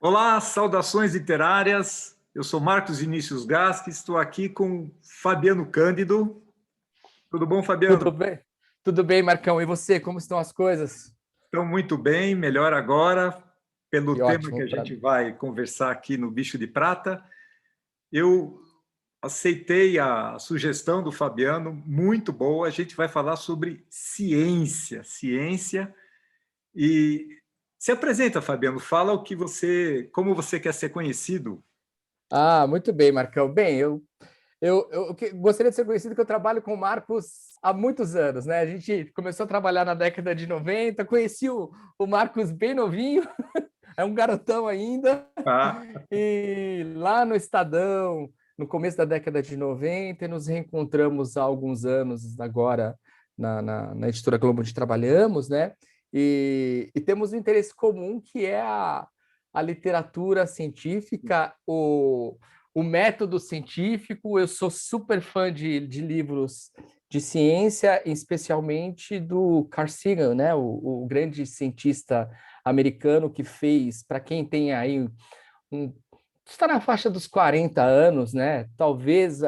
Olá, saudações literárias. Eu sou Marcos Vinícius Gasque, estou aqui com Fabiano Cândido. Tudo bom, Fabiano? Tudo bem? Tudo bem, Marcão. E você, como estão as coisas? Então, muito bem, melhor agora, Que pelo tema que ótimo a para gente mim. vai conversar aqui no Bicho de Prata. Eu aceitei a sugestão do Fabiano, muito boa. A gente vai falar sobre ciência. E se apresenta, Fabiano, fala o que como você quer ser conhecido. Muito bem, Marcão. Bem, gostaria de ser conhecido que eu trabalho com o Marcos há muitos anos, né? A gente começou a trabalhar na década de 90, conheci o Marcos bem novinho, é um garotão ainda, Ah, e lá no Estadão, no começo da década de 90, e nos reencontramos há alguns anos agora na editora Globo onde trabalhamos, né? E temos um interesse comum que é a literatura científica, o método científico. Eu sou super fã de livros de ciência, especialmente do Carl Sagan, né? O grande cientista americano que fez, para quem tem aí está na faixa dos 40 anos, né? Talvez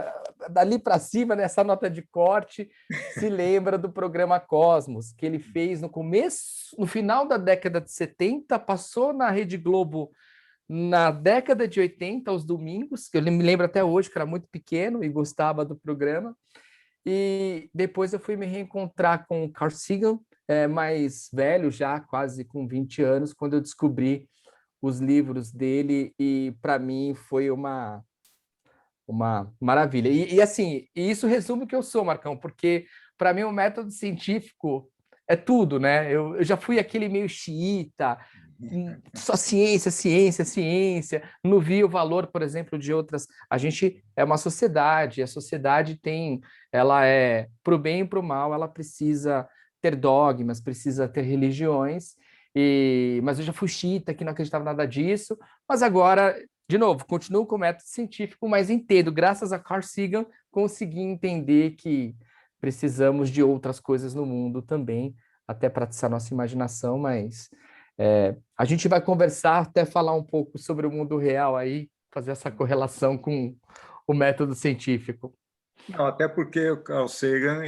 dali para cima, nessa nota de corte, se lembra do programa Cosmos, que ele fez no começo, no final da década de 70, passou na Rede Globo na década de 80, aos domingos, que eu me lembro até hoje, que era muito pequeno e gostava do programa. E depois eu fui me reencontrar com o Carl Sagan, mais velho já, quase com 20 anos, quando eu descobri os livros dele, e para mim foi uma maravilha. E assim, e isso resume o que eu sou, Marcão, porque para mim o método científico é tudo, né? Eu já fui aquele meio xiita, só ciência, não vi o valor, por exemplo, de outras. A gente é uma sociedade, a sociedade ela é para o bem e para o mal, ela precisa ter dogmas, precisa ter religiões, mas eu já fui xiita, que não acreditava em nada disso, mas agora de novo, continuo com o método científico, mas entendo, graças a Carl Sagan, consegui entender que precisamos de outras coisas no mundo também, até para atiçar nossa imaginação, mas a gente vai conversar, até falar um pouco sobre o mundo real aí, fazer essa correlação com o método científico. não, até porque o Carl Sagan,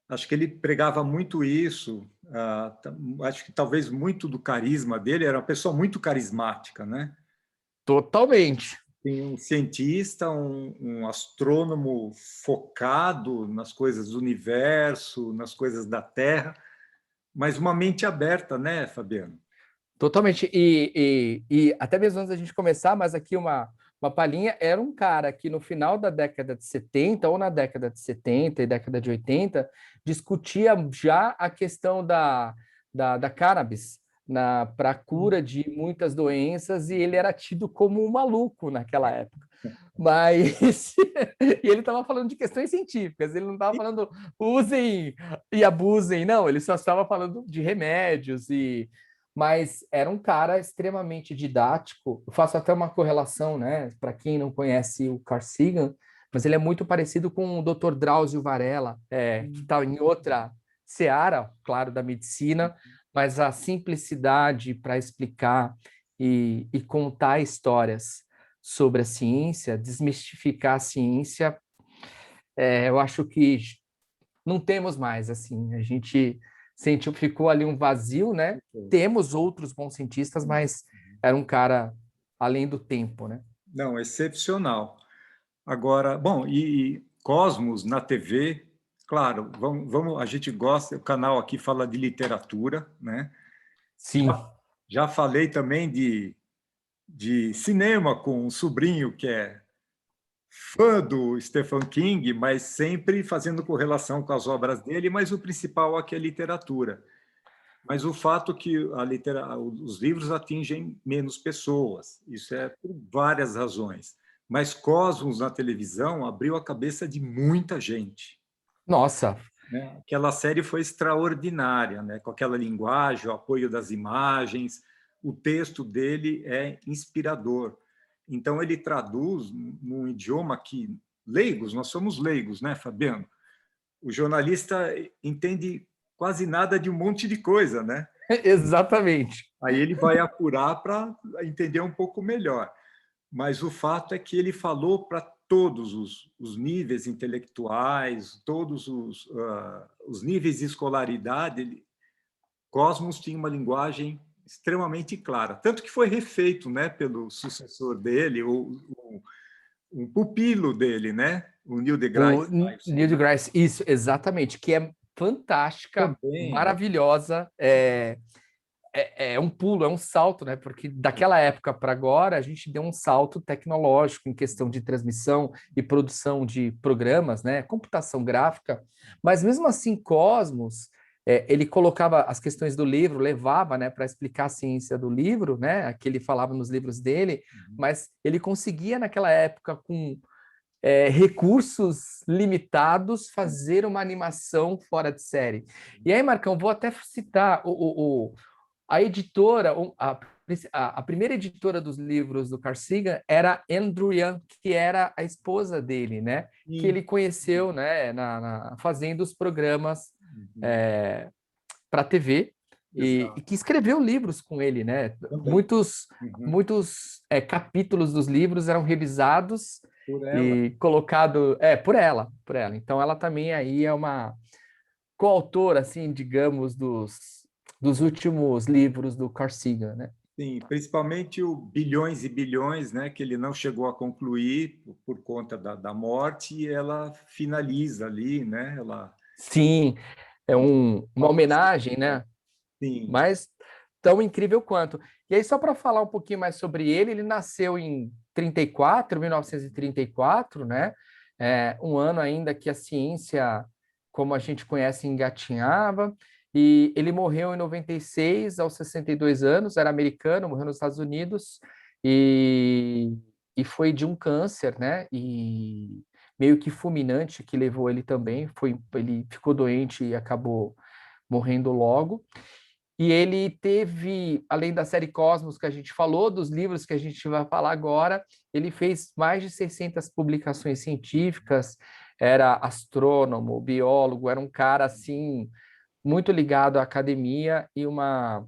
acho que ele pregava muito isso, acho que talvez muito do carisma dele, era uma pessoa muito carismática, né? Totalmente. Tem um cientista, um astrônomo focado nas coisas do universo, nas coisas da Terra, mas uma mente aberta, né, Fabiano? Totalmente. E até mesmo antes da gente começar, mas aqui uma palhinha, era um cara que no final da década de 70, ou na década de 70 e década de 80, discutia já a questão da cannabis para a cura de muitas doenças, e ele era tido como um maluco naquela época. Mas e ele estava falando de questões científicas, ele não estava falando usem e abusem, não, ele só estava falando de remédios, mas era um cara extremamente didático. Eu faço até uma correlação, né, para quem não conhece o Carl Sagan, mas ele é muito parecido com o Dr. Drauzio Varela, que está em outra seara, claro, da medicina, mas a simplicidade para explicar e contar histórias sobre a ciência, desmistificar a ciência, eu acho que não temos mais, assim, a gente sentiu, ficou ali um vazio, né? Temos outros bons cientistas, mas era um cara além do tempo, né? Não, excepcional. Agora, bom, e Cosmos na TV, claro, a gente gosta, o canal aqui fala de literatura, né? Sim. Já falei também de cinema com um sobrinho que é fã do Stephen King, mas sempre fazendo correlação com as obras dele, mas o principal aqui é literatura. Mas o fato que os livros atingem menos pessoas, isso é por várias razões. Mas Cosmos na televisão abriu a cabeça de muita gente, Nossa, né? Aquela série foi extraordinária, né? Com aquela linguagem, o apoio das imagens, o texto dele é inspirador. Então ele traduz num idioma que leigos, nós somos leigos, né, Fabiano? O jornalista entende quase nada de um monte de coisa, né? Exatamente. Aí ele vai apurar para entender um pouco melhor. Mas o fato é que ele falou para todos os níveis intelectuais, todos os níveis de escolaridade. Cosmos tinha uma linguagem extremamente clara, tanto que foi refeito, né, pelo sucessor dele, um pupilo dele, né, o Neil O deGrasse Neil Tyson, né? deGrasse, isso, exatamente, que é fantástica, Também. maravilhosa, é um pulo, é um salto, né? Porque daquela época para agora a gente deu um salto tecnológico em questão de transmissão e produção de programas, né? Computação gráfica, mas mesmo assim, Cosmos, ele colocava as questões do livro, levava, né, para explicar a ciência do livro, né? Que ele falava nos livros dele, mas ele conseguia naquela época com recursos limitados, fazer uma animação fora de série. E aí, Marcão, vou até citar a editora, a primeira editora dos livros do Carl Sagan era Andrew Young, que era a esposa dele, né? Que Sim. ele conheceu, né, fazendo os programas para TV e Exato. que escreveu livros com ele, né? Também. Muitos, Uhum. muitos capítulos dos livros eram revisados Por ela. e colocado por ela. Então ela também aí é uma coautora, assim, digamos, dos últimos livros do Carl Sagan, né? Sim, principalmente o Bilhões e Bilhões, né, que ele não chegou a concluir por conta da morte, e ela finaliza ali, né? Ela Sim, é uma uma homenagem, né? sim, Mas tão incrível quanto. E aí, só para falar um pouquinho mais sobre ele, ele nasceu em 1934, né? Um ano ainda que a ciência, como a gente conhece, engatinhava. E ele morreu em 96, aos 62 anos, era americano, morreu nos Estados Unidos, e, e foi de um câncer, né? E meio que fulminante que levou ele também. Ele ficou doente e acabou morrendo logo. E ele teve, além da série Cosmos que a gente falou, dos livros que a gente vai falar agora, ele fez mais de 600 publicações científicas, era astrônomo, biólogo, era um cara assim muito ligado à academia e uma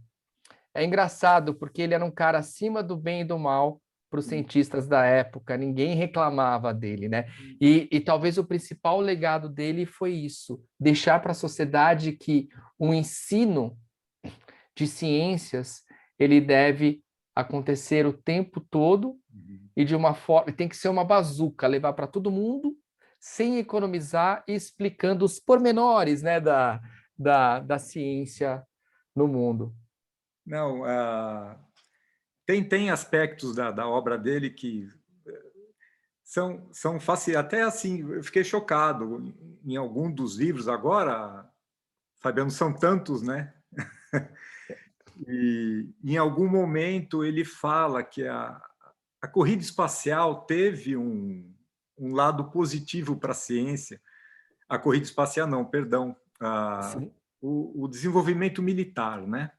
é engraçado porque ele era um cara acima do bem e do mal para os cientistas da época, ninguém reclamava dele, né? E talvez o principal legado dele foi isso, deixar para a sociedade que o ensino de ciências, ele deve acontecer o tempo todo e de uma forma, tem que ser uma bazuca, levar para todo mundo, sem economizar e explicando os pormenores, né, da ciência no mundo. não, tem aspectos da obra dele que são fáceis, até assim, eu fiquei chocado em algum dos livros agora, Fabiano, são tantos, né? E em algum momento ele fala que a corrida espacial teve um lado positivo para a ciência. A corrida espacial não, perdão, Sim, o desenvolvimento militar, né?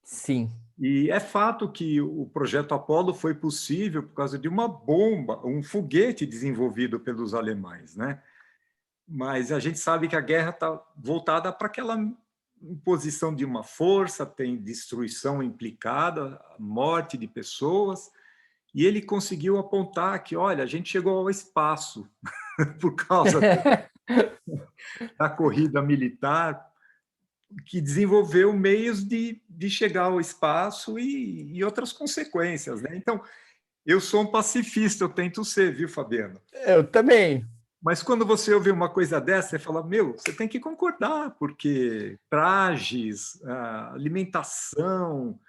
sim. E é fato que o projeto Apollo foi possível por causa de uma bomba, um foguete desenvolvido pelos alemães, né? Mas a gente sabe que a guerra está voltada para aquela imposição de uma força, tem destruição implicada, morte de pessoas, e ele conseguiu apontar que, olha, a gente chegou ao espaço por causa da corrida militar, que desenvolveu meios de chegar ao espaço e outras consequências, né? Então, eu sou um pacifista, eu tento ser, viu, Fabiano? Eu também. Mas quando você ouve uma coisa dessa, você fala, meu, você tem que concordar, porque trajes, a alimentação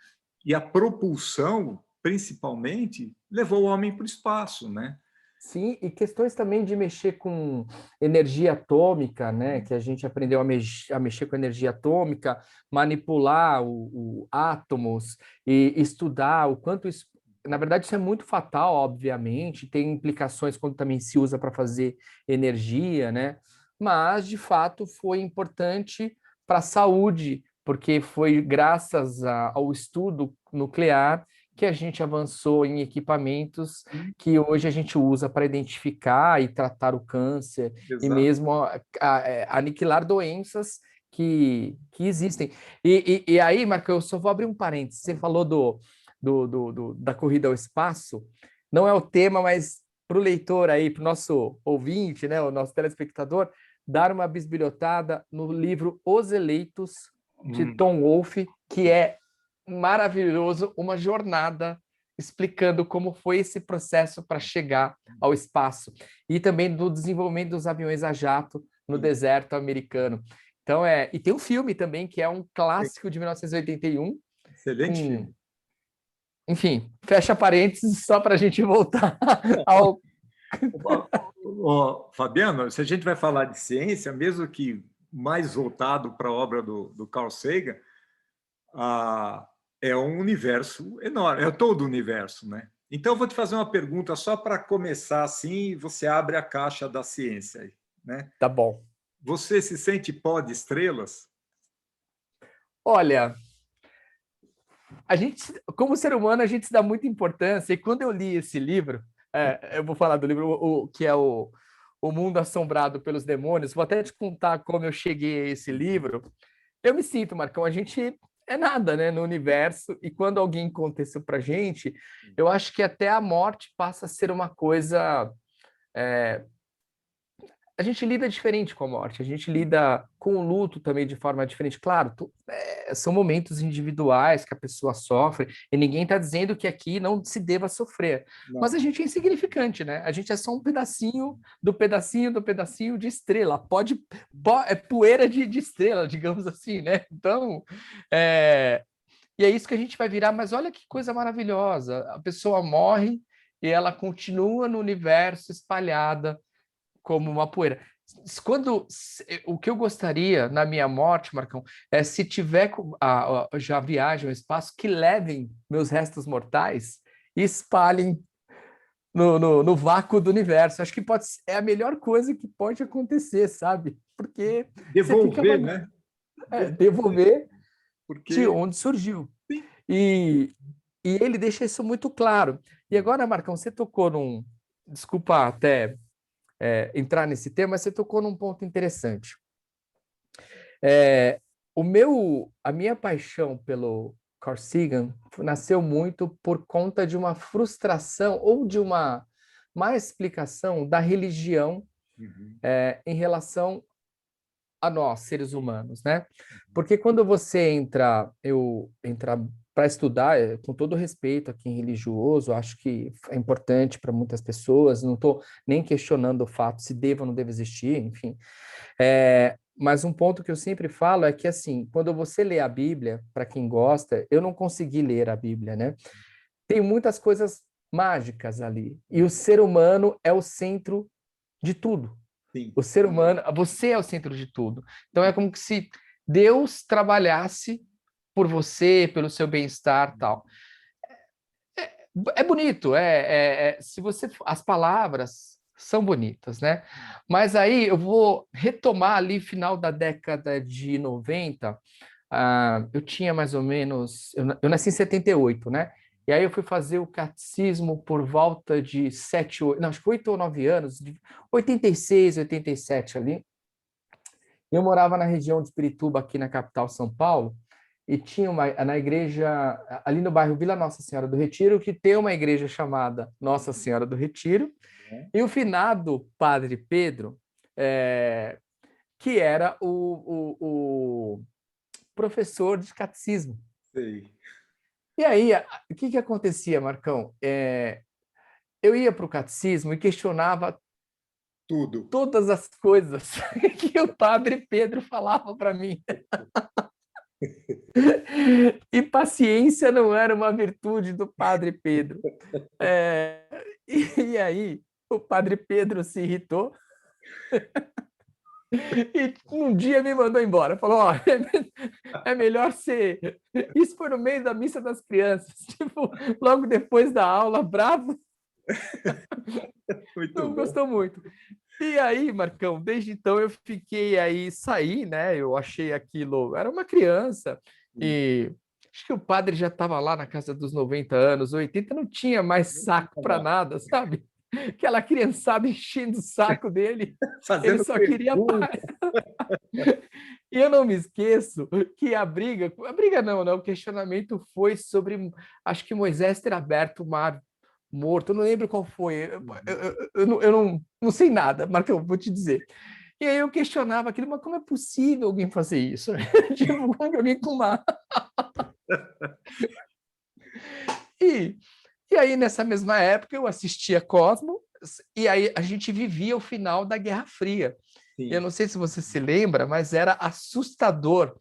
e a propulsão, principalmente, levou o homem para o espaço, né? Sim, e questões também de mexer com energia atômica, né? Que a gente aprendeu a mexer com energia atômica, manipular o átomos e estudar o quanto isso. Na verdade, isso é muito fatal, obviamente, tem implicações quando também se usa para fazer energia, né? Mas, de fato, foi importante para a saúde, porque foi graças ao estudo nuclear que a gente avançou em equipamentos que hoje a gente usa para identificar e tratar o câncer e Exato. mesmo aniquilar doenças que existem. E aí, Marco, eu só vou abrir um parênteses. Você falou da corrida ao espaço, não é o tema, mas para o leitor aí, para o nosso ouvinte, né, o nosso telespectador, dar uma bisbilhotada no livro Os Eleitos, de Tom Wolfe, que é maravilhoso, uma jornada explicando como foi esse processo para chegar ao espaço e também do desenvolvimento dos aviões a jato no deserto americano. Então e tem um filme também que é um clássico de 1981 Excelente com, filme. enfim, fecha parênteses só para a gente voltar ao Fabiano, se a gente vai falar de ciência, mesmo que mais voltado para a obra do Carl Sagan, é um universo enorme, é todo o universo, né? Então, eu vou te fazer uma pergunta só para começar assim, você abre a caixa da ciência, né? Tá bom. Você se sente pó de estrelas? Olha, a gente, como ser humano, a gente se dá muita importância, e quando eu li esse livro, eu vou falar do livro, que é o Mundo Assombrado pelos Demônios, vou até te contar como eu cheguei a esse livro. Eu me sinto, Marcão, a gente é nada, né, no universo, e quando alguém conta isso pra gente, eu acho que até a morte passa a ser uma coisa. A gente lida diferente com a morte, a gente lida com o luto também de forma diferente. Claro, são momentos individuais que a pessoa sofre, e ninguém está dizendo que aqui não se deva sofrer. Não. Mas a gente é insignificante, né? A gente é só um pedacinho do pedacinho do pedacinho de estrela. É poeira de estrela, digamos assim, né? Então, e é isso que a gente vai virar. Mas olha que coisa maravilhosa. A pessoa morre e ela continua no universo espalhada como uma poeira. O que eu gostaria na minha morte, Marcão, é se tiver já viagem ao espaço, que levem meus restos mortais e espalhem no vácuo do universo. Acho que é a melhor coisa que pode acontecer, sabe? Porque você fica Devolver, né? devolver de Porque onde surgiu. sim, E, e ele deixa isso muito claro. E agora, Marcão, você tocou num. Desculpa até entrar nesse tema, mas você tocou num ponto interessante. A minha paixão pelo Carl Sagan nasceu muito por conta de uma frustração ou de uma má explicação da religião em relação a nós, seres humanos, né? Porque quando você entra para estudar, com todo respeito a quem é religioso, acho que é importante para muitas pessoas, não estou nem questionando o fato se deve ou não deve existir, enfim. Mas um ponto que eu sempre falo é que, assim, quando você lê a Bíblia, para quem gosta, eu não consegui ler a Bíblia, né? Tem muitas coisas mágicas ali, e o ser humano é o centro de tudo. sim. O ser humano, você é o centro de tudo. Então é como se Deus trabalhasse por você, pelo seu bem-estar, tal. É bonito, se você, as palavras são bonitas, né? Mas aí eu vou retomar ali final da década de 90. Eu tinha mais ou menos, eu nasci em 78, né? E aí eu fui fazer o catecismo por volta de 7, 8, não, acho que 8 ou 9 anos, de 86, 87 ali. Eu morava na região de Pirituba, aqui na capital São Paulo, e tinha na igreja, ali no bairro Vila Nossa Senhora do Retiro, que tem uma igreja chamada Nossa Senhora do Retiro, e o finado Padre Pedro, que era o professor de catecismo. Sei. E aí, o que acontecia, Marcão? Eu ia para o catecismo e questionava Tudo. todas as coisas que o Padre Pedro falava para mim. E paciência não era uma virtude do Padre Pedro. E aí, o Padre Pedro se irritou e um dia me mandou embora. Falou: ó, é melhor ser. Isso foi no meio da missa das crianças, tipo, logo depois da aula, bravo, Muito não bom. gostou muito. E aí, Marcão, desde então eu fiquei aí, saí, né? Eu achei aquilo, era uma criança, e acho que o padre já estava lá na casa dos 90 anos, 80, não tinha mais saco para nada, sabe? Aquela criançada enchendo o saco dele, ele Fazendo só queria paz. pergunta. E eu não me esqueço que a briga não, né? O questionamento foi sobre, acho que Moisés ter aberto o mar morto, eu não lembro qual foi, eu não sei nada, Marcão, vou te dizer. E aí eu questionava aquilo, mas como é possível alguém fazer isso? Tipo, como que alguém com mar? E, e aí, nessa mesma época, eu assistia Cosmo, e aí a gente vivia o final da Guerra Fria. Eu Sim. não sei se você se lembra, mas era assustador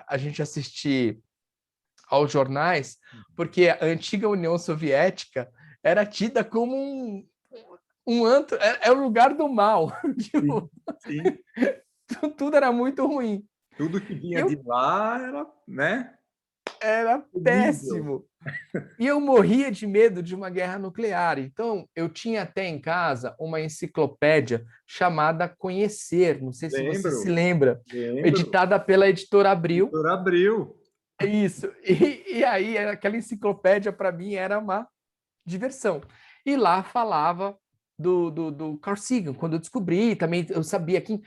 a gente assistir aos jornais, porque a antiga União Soviética era tida como um antro, é o lugar do mal. Sim, Tipo, sim. tudo era muito ruim. Tudo que vinha Eu de lá era, né, era terrível. péssimo. E eu morria de medo de uma guerra nuclear. Então, eu tinha até em casa uma enciclopédia chamada Conhecer, não sei se você se Lembro, lembra, lembro. editada pela editora Abril. Doutor Abril. Isso. E aí, aquela enciclopédia, para mim, era uma diversão. E lá falava do Carl Sagan. Quando eu descobri, também eu sabia que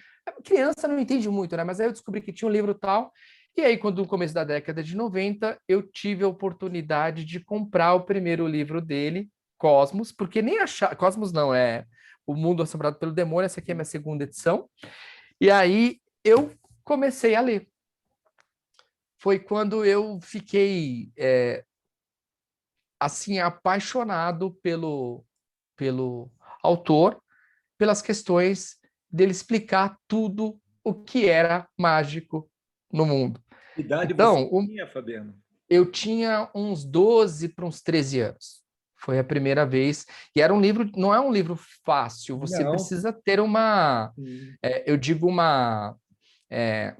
criança não entende muito, né? Mas aí eu descobri que tinha um livro tal. E aí, quando no começo da década de 90, eu tive a oportunidade de comprar o primeiro livro dele, Cosmos, porque nem achar. Cosmos não, é O Mundo Assombrado pelo Demônio, essa aqui é a minha segunda edição. E aí eu comecei a ler. Foi quando eu fiquei assim apaixonado pelo autor, pelas questões dele explicar tudo o que era mágico no mundo. Que idade você Então, tinha, Fabiano? eu tinha uns 12 para uns 13 anos. Foi a primeira vez. E era um livro, não é um livro fácil, você Não. precisa ter uma, Sim. eu digo uma, é,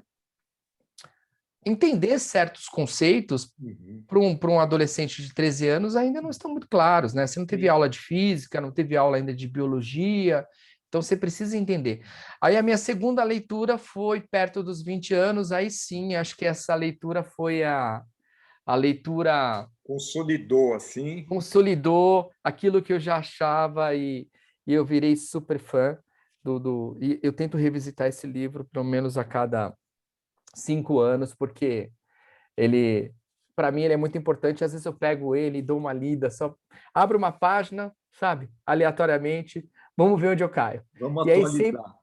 entender certos conceitos Uhum. para um adolescente de 13 anos ainda não estão muito claros, né? Você não teve Sim. aula de física, não teve aula ainda de biologia, então você precisa entender. Aí a minha segunda leitura foi perto dos 20 anos, aí sim, acho que essa leitura foi a leitura Consolidou assim. consolidou aquilo que eu já achava e eu virei super fã e eu tento revisitar esse livro pelo menos a cada 5 anos, porque ele, para mim, ele é muito importante. Às vezes eu pego ele e dou uma lida, só abro uma página, sabe, aleatoriamente, vamos ver onde eu caio. Vamos E aí sempre atualizar.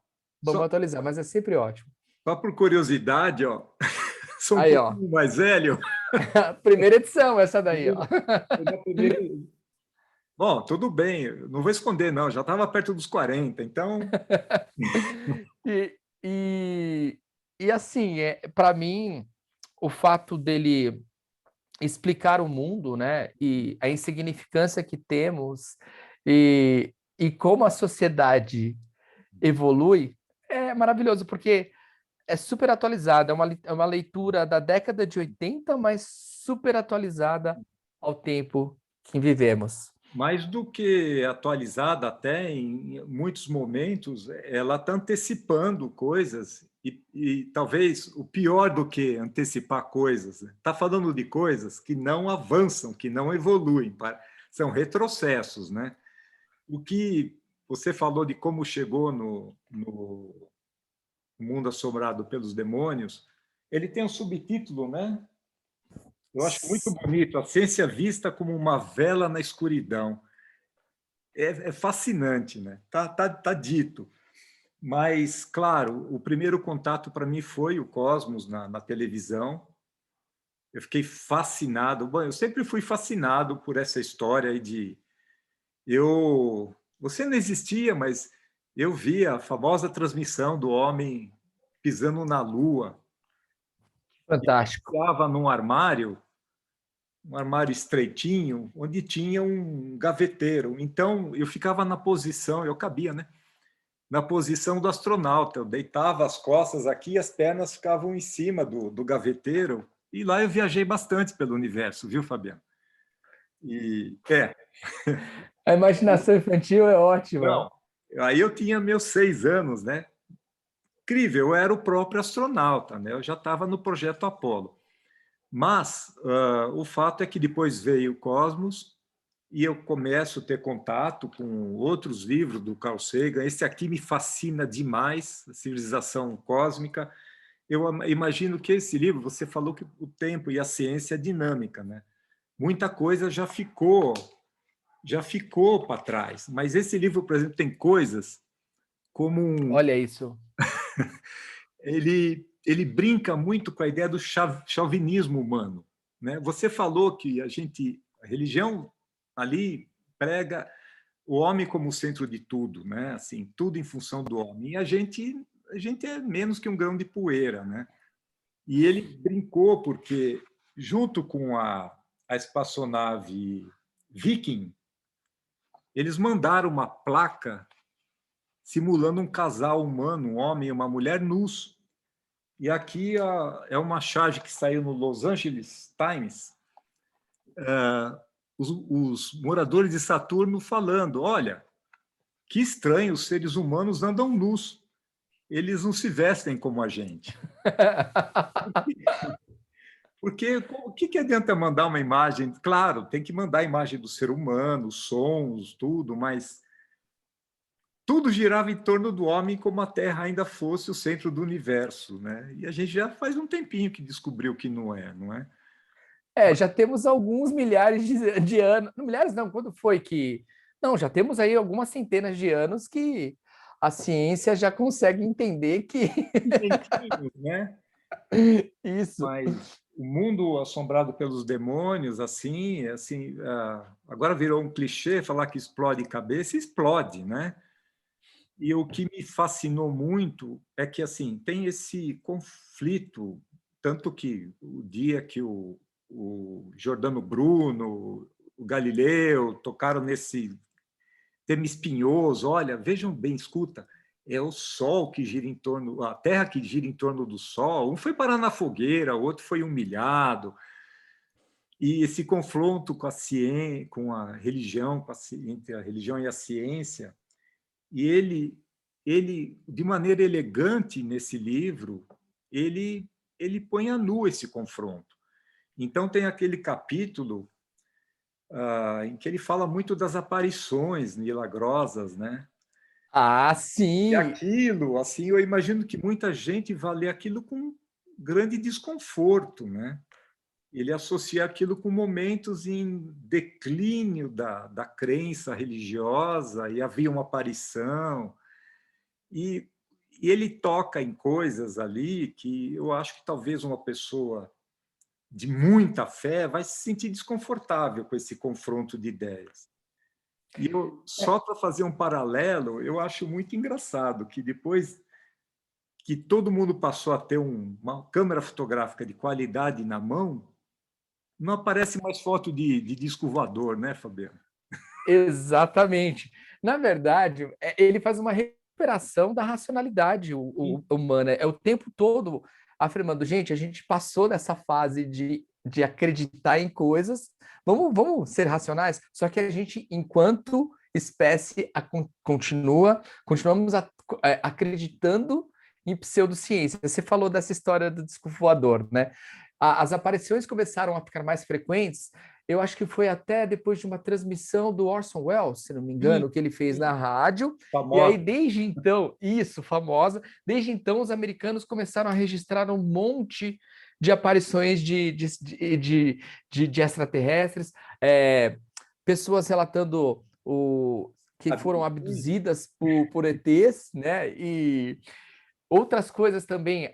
vamos Só, atualizar, mas é sempre ótimo. só por curiosidade, ó, sou um Aí, ó, pouquinho mais velho. primeira edição essa daí, ó. Foi da primeira. Bom, tudo bem, não vou esconder, não, já estava perto dos 40, então. E, e, e assim, para mim, o fato dele explicar o mundo, né, e a insignificância que temos e como a sociedade evolui, é maravilhoso, porque é super atualizada, é uma leitura da década de 80, mas super atualizada ao tempo que vivemos. Mais do que atualizada, até em muitos momentos, ela está antecipando coisas e talvez o pior do que antecipar coisas, está falando de coisas que não avançam, que não evoluem, são retrocessos, né? O que você falou de como chegou no Mundo Assombrado pelos Demônios, ele tem um subtítulo, né? Eu acho muito bonito, A Ciência Vista como uma Vela na Escuridão. É fascinante, né? Tá dito. Mas, claro, o primeiro contato para mim foi o Cosmos na televisão. Eu fiquei fascinado. Bom, eu sempre fui fascinado por essa história aí de eu. Você não existia, mas eu vi a famosa transmissão do homem pisando na Lua. Fantástico. Estava num armário, um armário estreitinho, onde tinha um gaveteiro. Então eu ficava na posição, eu cabia, né? Na posição do astronauta. Eu deitava as costas aqui e as pernas ficavam em cima do gaveteiro. E lá eu viajei bastante pelo universo, viu, Fabiano? E A imaginação infantil é ótima. não. Aí eu tinha meus 6 anos, né? Incrível, eu era o próprio astronauta, né? Eu já estava no projeto Apollo. Mas o fato é que depois veio o Cosmos e eu começo a ter contato com outros livros do Carl Sagan. Esse aqui me fascina demais, a Civilização Cósmica. eu imagino que esse livro, você falou que o tempo e a ciência é dinâmica, né? Muita coisa já ficou para trás, mas esse livro, por exemplo, tem coisas como Olha isso. ele brinca muito com a ideia do chauvinismo humano, né? Você falou que a religião ali prega o homem como o centro de tudo, né? Assim, tudo em função do homem. E a gente é menos que um grão de poeira, né? E ele brincou porque junto com a espaçonave Viking, eles mandaram uma placa simulando um casal humano, um homem e uma mulher nus. E aqui é uma charge que saiu no Los Angeles Times, os moradores de Saturno falando, olha, que estranho, os seres humanos andam nus, eles não se vestem como a gente. Porque o que adianta mandar uma imagem? Claro, tem que mandar a imagem do ser humano, sons, tudo, mas tudo girava em torno do homem como a Terra ainda fosse o centro do universo, né? E a gente já faz um tempinho que descobriu que não é, não é? Já temos alguns milhares de anos. Não, milhares não, quando foi que. Não, já temos aí algumas centenas de anos que a ciência já consegue entender que Inventinhos, né? isso. Mas o mundo assombrado pelos demônios, assim, agora virou um clichê falar que explode cabeça, explode, né? E o que me fascinou muito é que assim tem esse conflito, tanto que o dia que o Giordano Bruno, o Galileu tocaram nesse tema espinhoso, olha, vejam bem, escuta, é o Sol que gira em torno, a Terra que gira em torno do Sol. Um foi parar na fogueira, o outro foi humilhado. E esse confronto com a ciência, com a religião, entre a religião e a ciência, e ele de maneira elegante nesse livro, ele põe a nu esse confronto. Então tem aquele capítulo em que ele fala muito das aparições milagrosas, né? Ah, E sim. aquilo, assim, eu imagino que muita gente vai ler aquilo com grande desconforto, né? Ele associa aquilo com momentos em declínio da crença religiosa, e havia uma aparição, e, e ele toca em coisas ali que eu acho que talvez uma pessoa de muita fé vai se sentir desconfortável com esse confronto de ideias. E só para fazer um paralelo, eu acho muito engraçado que depois que todo mundo passou a ter uma câmera fotográfica de qualidade na mão, não aparece mais foto de disco voador, né, Fabiano? Exatamente. Na verdade, ele faz uma recuperação da racionalidade humana. É o tempo todo afirmando, gente, a gente passou dessa fase de acreditar em coisas, vamos ser racionais, só que a gente, enquanto espécie, continuamos acreditando em pseudociência. Você falou dessa história do disco voador, né? As aparições começaram a ficar mais frequentes. Eu acho que foi até depois de uma transmissão do Orson Welles, se não me Sim, engano, que ele fez na sim, rádio. E aí, famosa. desde então, isso, famosa, desde então os americanos começaram a registrar um monte de aparições de extraterrestres, pessoas relatando que foram abduzidas por ETs, né? E outras coisas também,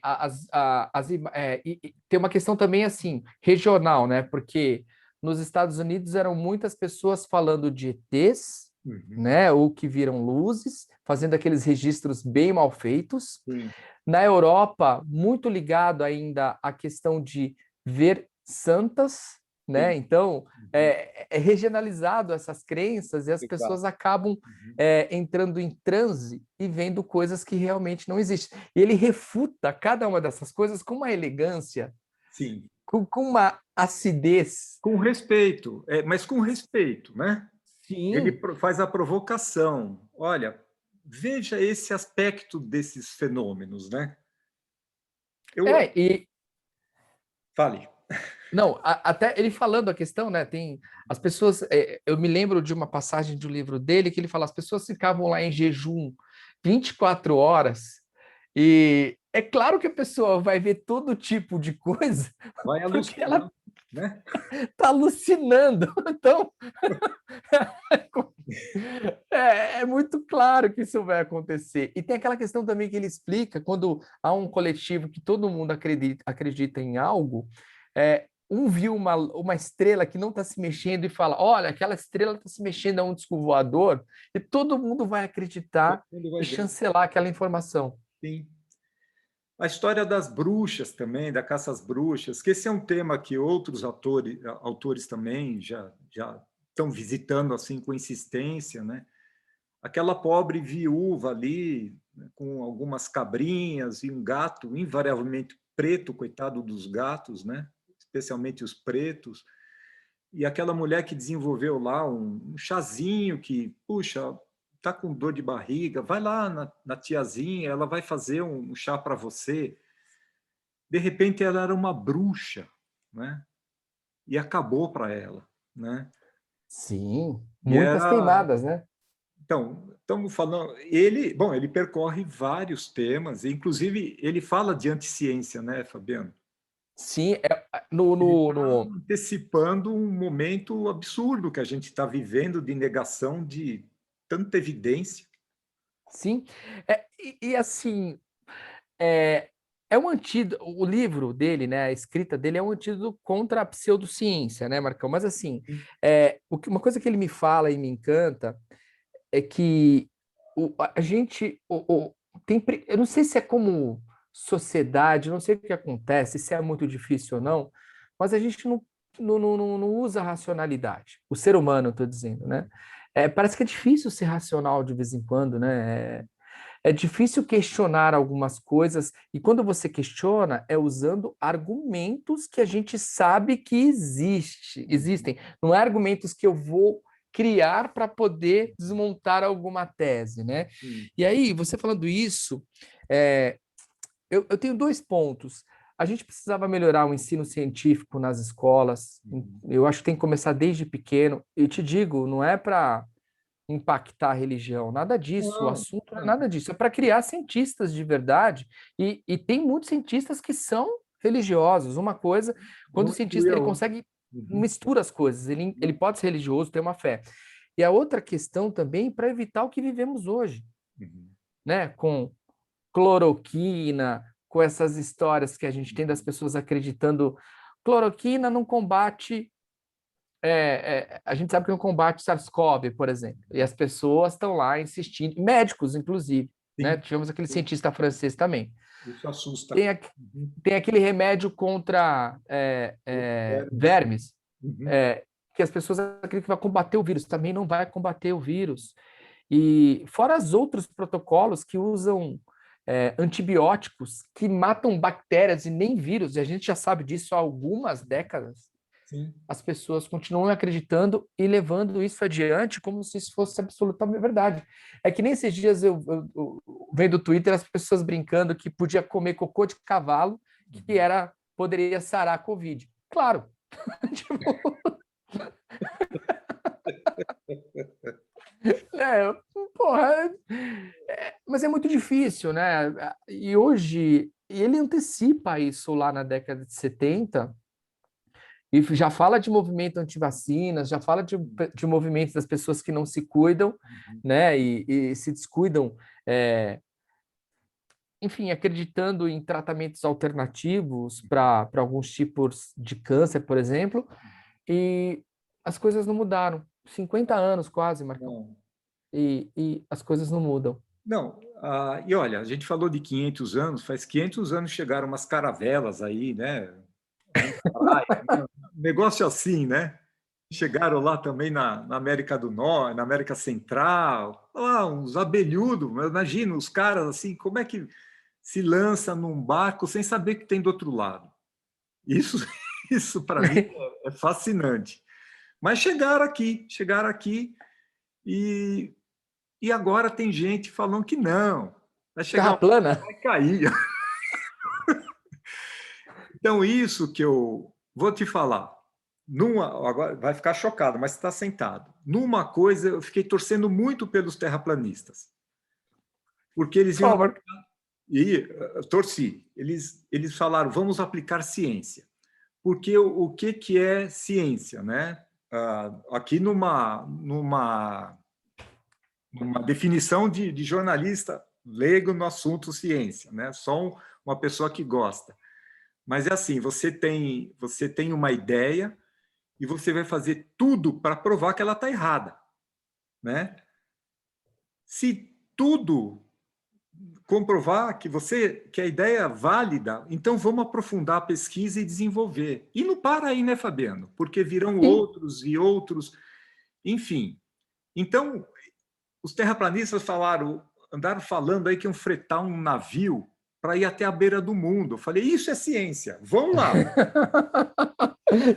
tem uma questão também assim, regional, né? Porque nos Estados Unidos eram muitas pessoas falando de ETs, Uhum, né? Ou que viram luzes, fazendo aqueles registros bem mal feitos. sim, Na Europa, muito ligado ainda à questão de ver santas, né? sim. Então, Uhum, é regionalizado essas crenças e as exato. pessoas acabam Uhum, entrando em transe e vendo coisas que realmente não existem. E ele refuta cada uma dessas coisas com uma elegância, sim, com uma acidez. com respeito, mas com respeito, né? Ele Sim. faz a provocação. Olha, veja esse aspecto desses fenômenos, né? Eu E fale. não, até ele falando a questão, né? Tem as pessoas. Eu me lembro de uma passagem de um livro dele que ele fala: as pessoas ficavam lá em jejum 24 horas E é claro que a pessoa vai ver todo tipo de coisa, Vai porque ela alucinar, né? está alucinando. Então, é muito claro que isso vai acontecer. E tem aquela questão também que ele explica, quando há um coletivo que todo mundo acredita em algo, um viu uma estrela que não está se mexendo e fala, olha, aquela estrela está se mexendo, é um disco voador, e todo mundo vai Todo acreditar mundo e vai ver. chancelar aquela informação. Sim. A história das bruxas também, da caça às bruxas, que esse é um tema que outros autores também já estão visitando assim com insistência, né? Aquela pobre viúva ali, né, com algumas cabrinhas e um gato, invariavelmente preto, coitado dos gatos, né? Especialmente os pretos, e aquela mulher que desenvolveu lá um chazinho que, puxa, tá com dor de barriga, vai lá na tiazinha, ela vai fazer um chá para você. De repente ela era uma bruxa, né? E acabou para ela, né? Sim, E muitas era, queimadas, né? então, estamos falando, ele percorre vários temas, inclusive ele fala de anticiência, né, Fabiano? Sim, Ele está antecipando um momento absurdo que a gente está vivendo de negação de tanta evidência. sim. Assim, é, é um antídoto, o livro dele, né, a escrita dele é um antídoto contra a pseudociência, né, Marcão? Mas assim, uma coisa que ele me fala e me encanta é que a gente eu não sei se é como sociedade, não sei o que acontece, se é muito difícil ou não, mas a gente não usa racionalidade. O ser humano, estou dizendo, né? Parece que é difícil ser racional de vez em quando, né? É difícil questionar algumas coisas, e quando você questiona, é usando argumentos que a gente sabe que existem. Não é argumentos que eu vou criar para poder desmontar alguma tese, né? Sim. E aí, você falando isso, é, eu tenho dois pontos. A gente precisava melhorar o ensino científico nas escolas. Eu acho que tem que começar desde pequeno. Eu te digo, não é para impactar a religião, nada disso. O Não, assunto não é não. nada disso. É para criar cientistas de verdade. E tem muitos cientistas que são religiosos. Uma coisa, quando o Não inclui cientista a ele outra. consegue Uhum. mistura as coisas, ele pode ser religioso, ter uma fé. E a outra questão também para evitar o que vivemos hoje, Uhum. né? Com cloroquina, com essas histórias que a gente tem das pessoas acreditando cloroquina não combate. A gente sabe que não combate SARS-CoV, por exemplo, e as pessoas estão lá insistindo, médicos, inclusive, né? Sim, Tivemos aquele cientista francês também. isso assusta. Tem, tem aquele remédio contra Vermes. vermes, Uhum. é, que as pessoas acreditam que vai combater o vírus, também não vai combater o vírus. E fora os outros protocolos que usam antibióticos que matam bactérias e nem vírus, e a gente já sabe disso há algumas décadas, Sim. as pessoas continuam acreditando e levando isso adiante como se isso fosse absolutamente verdade. É que nem esses dias eu vendo o Twitter as pessoas brincando que podia comer cocô de cavalo, que poderia sarar a Covid. Claro, tipo, É, porra, mas é muito difícil, né? E hoje, ele antecipa isso lá na década de 70 e já fala de movimento anti-vacinas, já fala de movimentos das pessoas que não se cuidam, Uhum. né? E se descuidam, enfim, acreditando em tratamentos alternativos para alguns tipos de câncer, por exemplo, e as coisas não mudaram. 50 anos quase, Marcão. Não. E as coisas não mudam. Não, e olha, a gente falou de 500 anos, faz 500 anos chegaram umas caravelas aí, né? Alguns praia, né? Um negócio assim, né? Chegaram lá também na América do Norte, na América Central, lá, uns abelhudos, imagina os caras assim, como é que se lança num barco sem saber o que tem do outro lado? Isso, isso para mim é fascinante. Mas chegaram aqui e agora tem gente falando que não, vai chegar Terra uma hora que plana? vai cair. Então, isso que eu vou te falar, agora vai ficar chocado, mas está sentado. Numa coisa, eu fiquei torcendo muito pelos terraplanistas, porque eles Por favor. torci. Eles falaram, vamos aplicar ciência. Porque o que é ciência, né? Aqui numa definição de jornalista leigo no assunto ciência, né? Só uma pessoa que gosta. Mas é assim, você tem uma ideia e você vai fazer tudo para provar que ela está errada, né? Se tudo comprovar que a ideia é válida, então vamos aprofundar a pesquisa e desenvolver. E não para aí, né, Fabiano? Porque virão outros e outros, enfim. Então, os terraplanistas andaram falando aí que iam fretar um navio para ir até a beira do mundo. Eu falei, isso é ciência, vamos lá.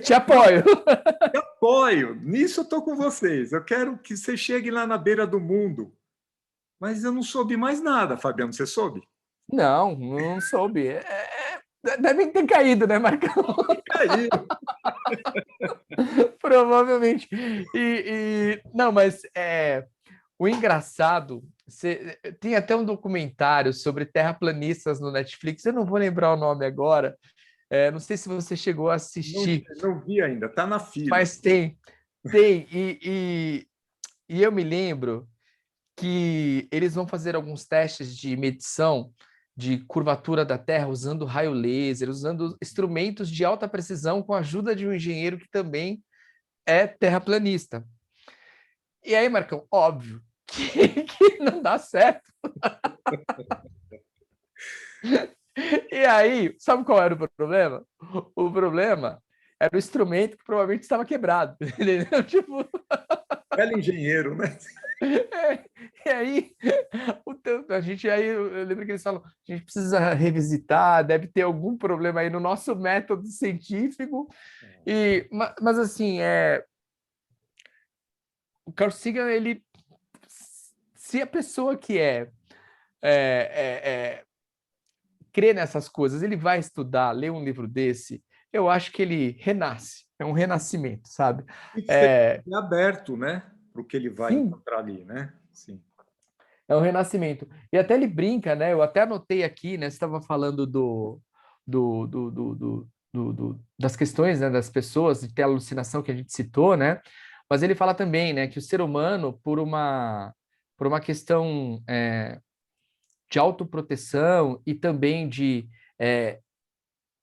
Te apoio. Eu apoio, nisso eu estou com vocês. Eu quero que você chegue lá na beira do mundo. Mas eu não soube mais nada, Fabiano, você soube? Não soube. Devem ter caído, né, Marcão? Caiu. Provavelmente. Não, mas o engraçado, tem até um documentário sobre terraplanistas no Netflix, eu não vou lembrar o nome agora, não sei se você chegou a assistir. Não vi ainda, está na fila. Mas tem. E eu me lembro que eles vão fazer alguns testes de medição de curvatura da Terra usando raio laser, usando instrumentos de alta precisão com a ajuda de um engenheiro que também é terraplanista. E aí, Marcão, óbvio que não dá certo. E aí, sabe qual era o problema? O problema era o instrumento que provavelmente estava quebrado. Entendeu? Tipo... Belo engenheiro, né? E aí, eu lembro que eles falam, a gente precisa revisitar, deve ter algum problema aí no nosso método científico. Mas assim, o Carl Sagan, se a pessoa que crê nessas coisas, ele vai estudar, ler um livro desse, eu acho que ele renasce, é um renascimento, sabe? E que ser aberto, né? Para o que ele vai Sim. encontrar ali, né? Sim. É um renascimento. E até ele brinca, né? Eu até anotei aqui, né? Você estava falando das questões, né? Das pessoas, de ter alucinação que a gente citou, né? Mas ele fala também, né? Que o ser humano, por uma questão de autoproteção e também de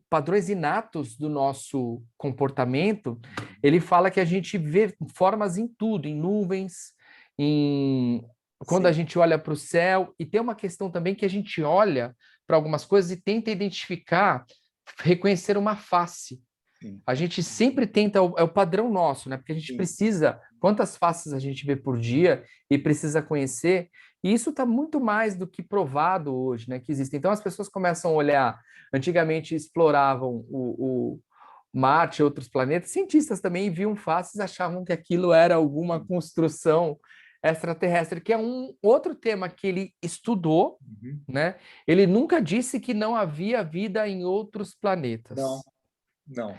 padrões inatos do nosso comportamento, ele fala que a gente vê formas em tudo, em nuvens, quando Sim. a gente olha para o céu, e tem uma questão também que a gente olha para algumas coisas e tenta identificar, reconhecer uma face. Sim. A gente sempre tenta, é o padrão nosso, né? Porque a gente precisa, quantas faces a gente vê por dia e precisa conhecer, e isso está muito mais do que provado hoje, né? Que existe. Então as pessoas começam a olhar, antigamente exploravam o Marte e outros planetas, cientistas também viam faces, achavam que aquilo era alguma construção extraterrestre, que é um outro tema que ele estudou, né? Ele nunca disse que não havia vida em outros planetas. Não.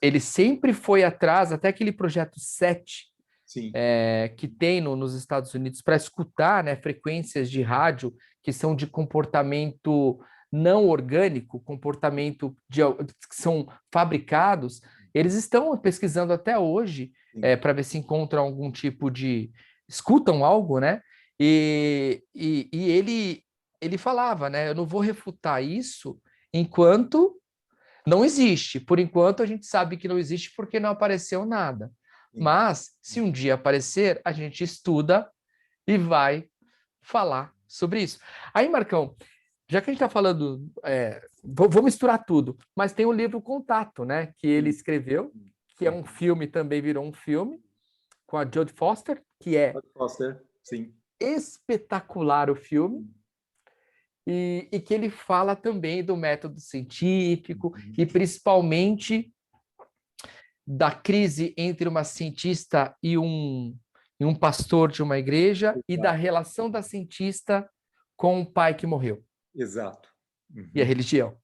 Ele sempre foi atrás, até aquele projeto SET, que tem nos Estados Unidos para escutar, né, frequências de rádio que são de comportamento não orgânico, comportamento que são fabricados. Eles estão pesquisando até hoje para ver se encontram algum tipo de... escutam algo, né? E ele falava, né? Eu não vou refutar isso enquanto não existe. Por enquanto, a gente sabe que não existe porque não apareceu nada. Mas, se um dia aparecer, a gente estuda e vai falar sobre isso. Aí, Marcão, já que a gente está falando, vou misturar tudo, mas tem o livro Contato, né? Que ele escreveu, que é um filme, também virou um filme, com a Jodie Foster, que é espetacular o filme. E que ele fala também do método científico e principalmente da crise entre uma cientista e um pastor de uma igreja e da relação da cientista com o pai que morreu. Exato. E a religião.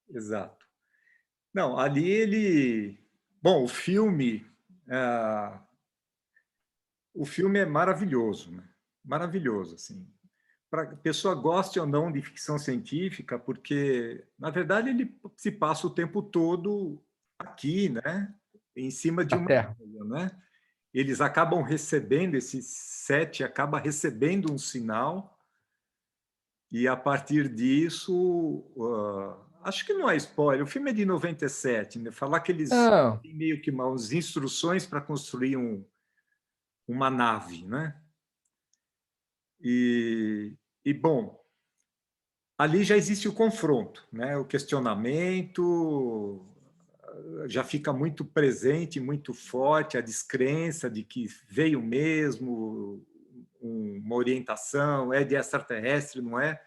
Exato. Não, ali ele... Bom, o filme é maravilhoso, né? Maravilhoso, assim. para a pessoa goste ou não de ficção científica, porque, na verdade, ele se passa o tempo todo aqui, né? Em cima de Na uma Terra. ilha, né? Eles acabam recebendo, esse set acaba recebendo um sinal, e a partir disso, acho que não é spoiler, o filme é de 97, né? Falar que eles Não, têm meio que umas instruções para construir uma nave, né? Bom, ali já existe o confronto, né? O questionamento já fica muito presente, muito forte, a descrença de que veio mesmo uma orientação, é de extraterrestre, não é?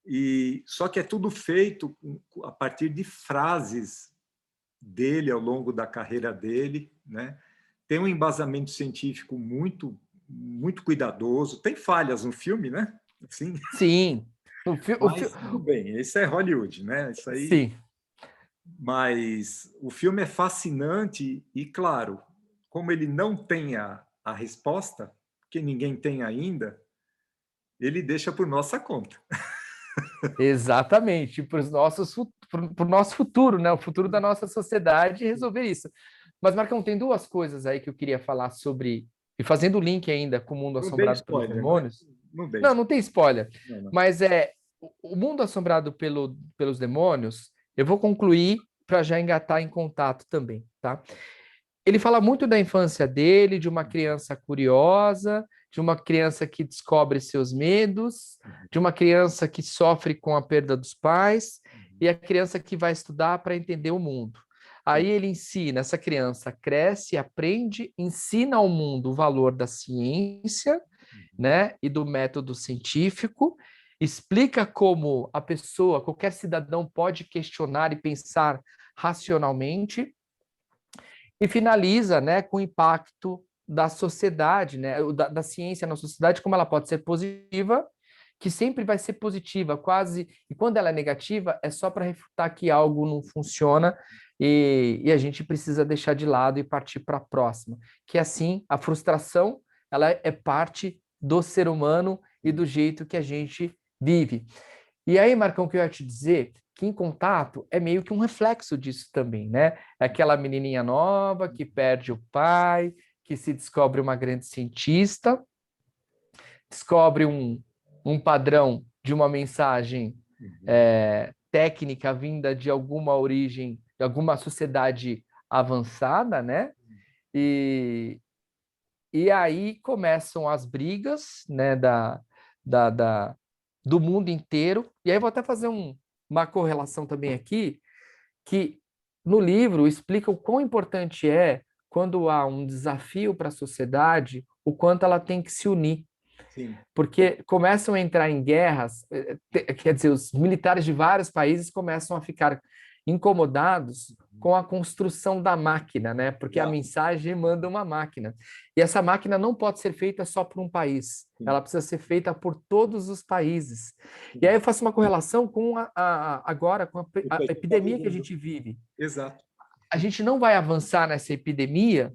E só que é tudo feito a partir de frases dele ao longo da carreira dele, né? Tem um embasamento científico muito cuidadoso. Tem falhas no filme, né? Assim, sim. mas tudo bem. Isso é Hollywood, né? Isso aí. Sim, Mas o filme é fascinante e, claro, como ele não tem a resposta, que ninguém tem ainda, ele deixa por nossa conta. exatamente. Para o nosso futuro, né? O futuro da nossa sociedade resolver isso. Mas, Marcão, tem duas coisas aí que eu queria falar sobre, e fazendo o link ainda com o mundo Não dei assombrado pelos spoiler, não é? demônios. Não dei Não, não spoiler. tem spoiler. Não, não. Mas o mundo assombrado pelos demônios, eu vou concluir para já engatar em contato também, tá? Ele fala muito da infância dele, de uma criança curiosa, de uma criança que descobre seus medos, de uma criança que sofre com a perda dos pais e a criança que vai estudar para entender o mundo. Aí ele ensina, essa criança cresce, aprende, ensina ao mundo o valor da ciência, né, e do método científico, explica como a pessoa, qualquer cidadão pode questionar e pensar racionalmente e finaliza, né, com o impacto da sociedade, né, da ciência na sociedade, como ela pode ser positiva, que sempre vai ser positiva, quase, e quando ela é negativa, é só para refutar que algo não funciona e a gente precisa deixar de lado e partir para a próxima. Que assim, a frustração, ela é parte do ser humano e do jeito que a gente vive. E aí, Marcão, o que eu ia te dizer, que em contato é meio que um reflexo disso também, né? É aquela menininha nova que perde o pai, que se descobre uma grande cientista, descobre um padrão de uma mensagem técnica vinda de alguma origem, de alguma sociedade avançada, né? E, e aí começam as brigas, né, da, da, do mundo inteiro. E aí vou até fazer uma correlação também aqui, que no livro explica o quão importante é quando há um desafio para a sociedade, o quanto ela tem que se unir. Sim. Porque começam a entrar em guerras, quer dizer, os militares de vários países começam a ficar incomodados com a construção da máquina, né? Porque a Exato. mensagem manda uma máquina. E essa máquina não pode ser feita só por um país, Sim. ela precisa ser feita por todos os países. E Sim. aí eu faço uma correlação com agora, com O a que está epidemia que a vivendo. gente vive. Exato. A gente não vai avançar nessa epidemia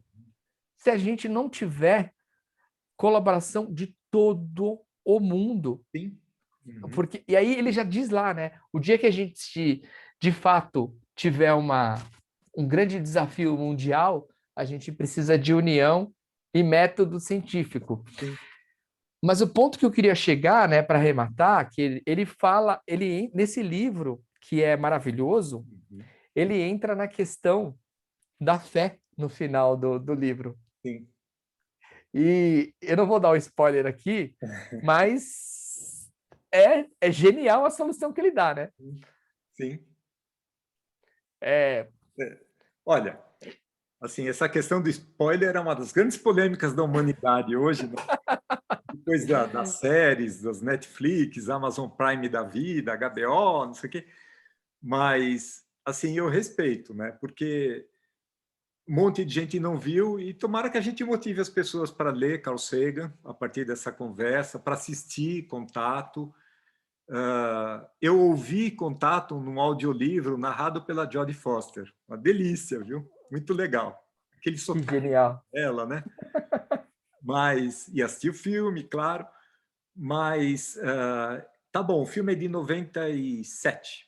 se a gente não tiver colaboração de todo o mundo. Sim. Uhum. Porque, e aí ele já diz lá, né? O dia que a gente, de fato, tiver um grande desafio mundial, a gente precisa de união e método científico. Sim. Mas o ponto que eu queria chegar, né, para arrematar, que ele fala, nesse livro, que é maravilhoso, Uhum. ele entra na questão da fé no final do livro. Sim. E eu não vou dar o spoiler aqui, mas é genial a solução que ele dá, né? Sim. É, Olha, assim, essa questão do spoiler é uma das grandes polêmicas da humanidade hoje, né? Depois das séries, das Netflix, Amazon Prime da vida, HBO, não sei o quê. Mas, assim, eu respeito, né? Porque um monte de gente não viu e tomara que a gente motive as pessoas para ler Carl Sagan a partir dessa conversa, para assistir Contato. Eu ouvi Contato num audiolivro narrado pela Jodie Foster. Uma delícia, viu? Muito legal. Aquele que sotaque genial. dela, né? Mas, e assisti o filme, claro. Mas, tá bom, o filme é de 97,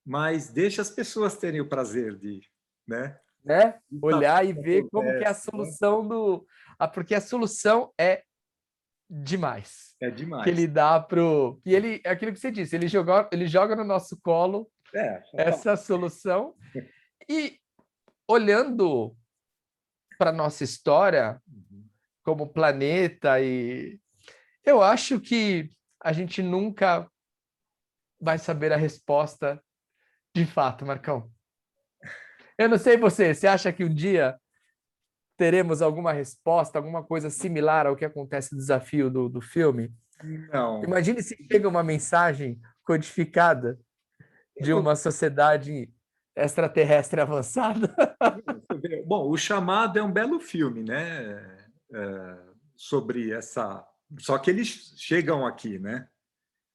mas deixa as pessoas terem o prazer de, né? Né? De saber Olhar o e que ver como que é a acontece, né? solução do... porque a solução é demais. É Que ele demais. dá pro... E ele, é aquilo que você disse, ele joga no nosso colo Tá. essa solução e olhando para nossa história Uhum. como planeta e eu acho que a gente nunca vai saber a resposta de fato, Marcão. Eu não sei você acha que um dia teremos alguma resposta, alguma coisa similar ao que acontece no desafio do filme? Não, Imagine se chega uma mensagem codificada eu de não. uma sociedade extraterrestre avançada. Você vê, bom, O Chamado é um belo filme, né? Sobre essa. Só que eles chegam aqui, né?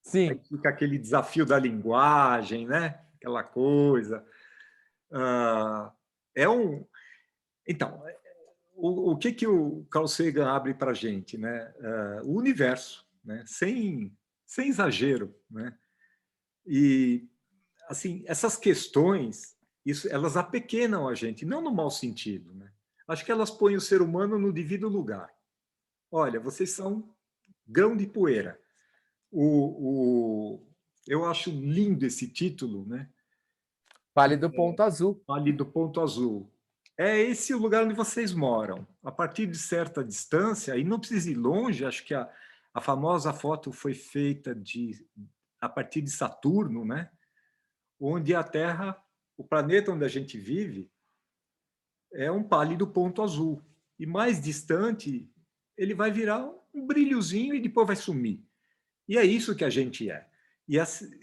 Aí Sim, fica aquele desafio da linguagem, né? Aquela coisa. Ah, é um. Então, o que que o Carl Sagan abre para a gente, né? O universo, né? Sem exagero, né? E assim, essas questões, elas apequenam a gente, não no mau sentido, né? Acho que elas põem o ser humano no devido lugar. Olha, vocês são grão de poeira. Eu acho lindo esse título, né? Vale do Ponto Azul. Ali do Ponto Azul. É esse o lugar onde vocês moram. A partir de certa distância, e não precisa ir longe, acho que a famosa foto foi feita a partir de Saturno, né? Onde a Terra, o planeta onde a gente vive, é um pálido ponto azul. E mais distante, ele vai virar um brilhozinho e depois vai sumir. E é isso que a gente é.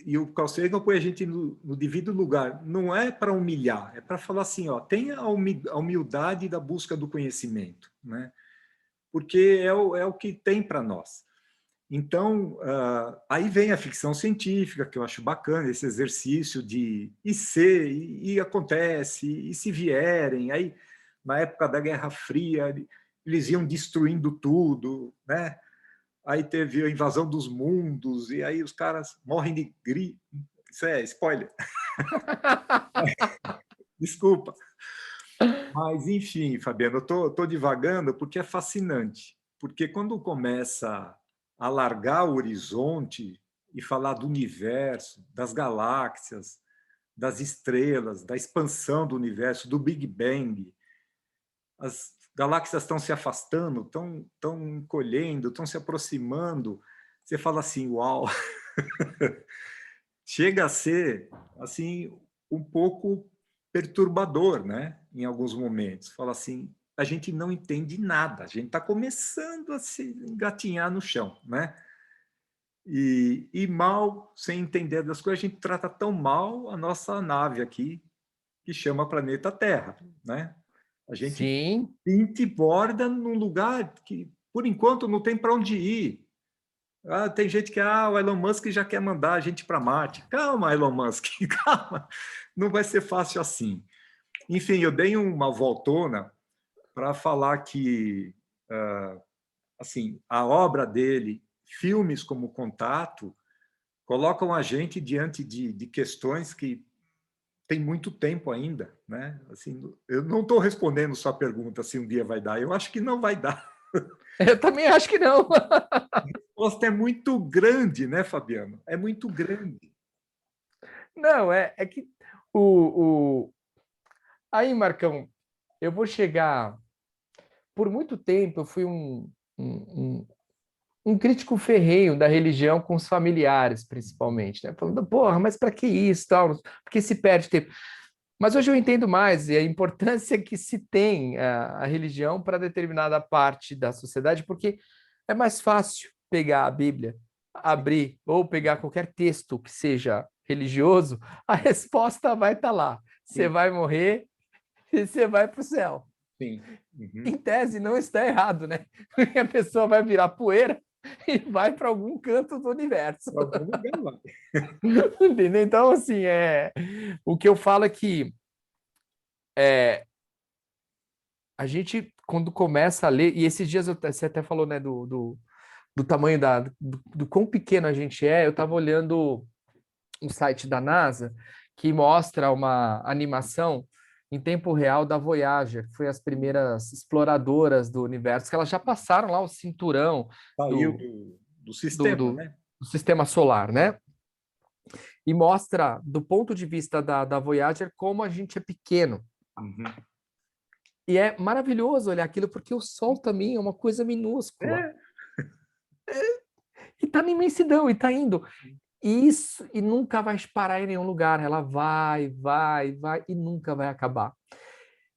E o Carl Sagan põe a gente no devido lugar. Não é para humilhar, é para falar assim, ó, tenha a humildade da busca do conhecimento, né? Porque é o que tem para nós. Então, aí vem a ficção científica, que eu acho bacana, esse exercício de e acontece, e se vierem. Aí, na época da Guerra Fria, eles iam destruindo tudo, né? Aí teve a invasão dos mundos, e aí os caras morrem de grito. Isso é spoiler, desculpa. Mas, enfim, Fabiano, eu tô divagando porque é fascinante. Porque quando começa a largar o horizonte e falar do universo, das galáxias, das estrelas, da expansão do universo, do Big Bang, as galáxias estão se afastando, estão encolhendo, estão se aproximando. Você fala assim, uau, chega a ser assim um pouco perturbador, né? Em alguns momentos, fala assim, a gente não entende nada, a gente está começando a se engatinhar no chão, né? E mal, sem entender das coisas, a gente trata tão mal a nossa nave aqui, que chama planeta Terra, né? A gente Sim, pinta e borda num lugar que, por enquanto, não tem para onde ir. Tem gente que o Elon Musk já quer mandar a gente para Marte. Calma, Elon Musk, calma. Não vai ser fácil assim. Enfim, eu dei uma voltona para falar que assim, a obra dele, filmes como Contato, colocam a gente diante de questões que tem muito tempo ainda, né? Assim, eu não estou respondendo sua pergunta se um dia vai dar. Eu acho que não vai dar. eu também acho que não. A resposta é muito grande, né, Fabiano? É muito grande. Não, é que o... Aí, Marcão, eu vou chegar... Por muito tempo, eu fui um crítico ferrenho da religião com os familiares, principalmente, né? Falando, porra, mas para que isso, tal? Porque se perde tempo. Mas hoje eu entendo mais e a importância que se tem a religião para determinada parte da sociedade, porque é mais fácil pegar a Bíblia, abrir ou pegar qualquer texto que seja religioso, a resposta vai estar lá. Você Sim, vai morrer e você vai para o céu. sim. Uhum. Em tese, não está errado, né? Porque a pessoa vai virar poeira e vai para algum canto do universo. Para algum lugar lá. Entendeu? Então, assim, o que eu falo é que é, a gente, quando começa a ler, e esses dias você até falou, né, do do tamanho do quão pequeno a gente é, eu estava olhando um site da NASA que mostra uma animação em tempo real da Voyager, que foi as primeiras exploradoras do universo, que elas já passaram lá o cinturão Saiu do, do do, sistema, do, né? do sistema solar, né? E mostra, do ponto de vista da Voyager, como a gente é pequeno. Uhum. E é maravilhoso olhar aquilo, porque o Sol também é uma coisa minúscula. É. E está na imensidão, e está indo. E isso, e nunca vai parar em nenhum lugar. Ela vai, e nunca vai acabar.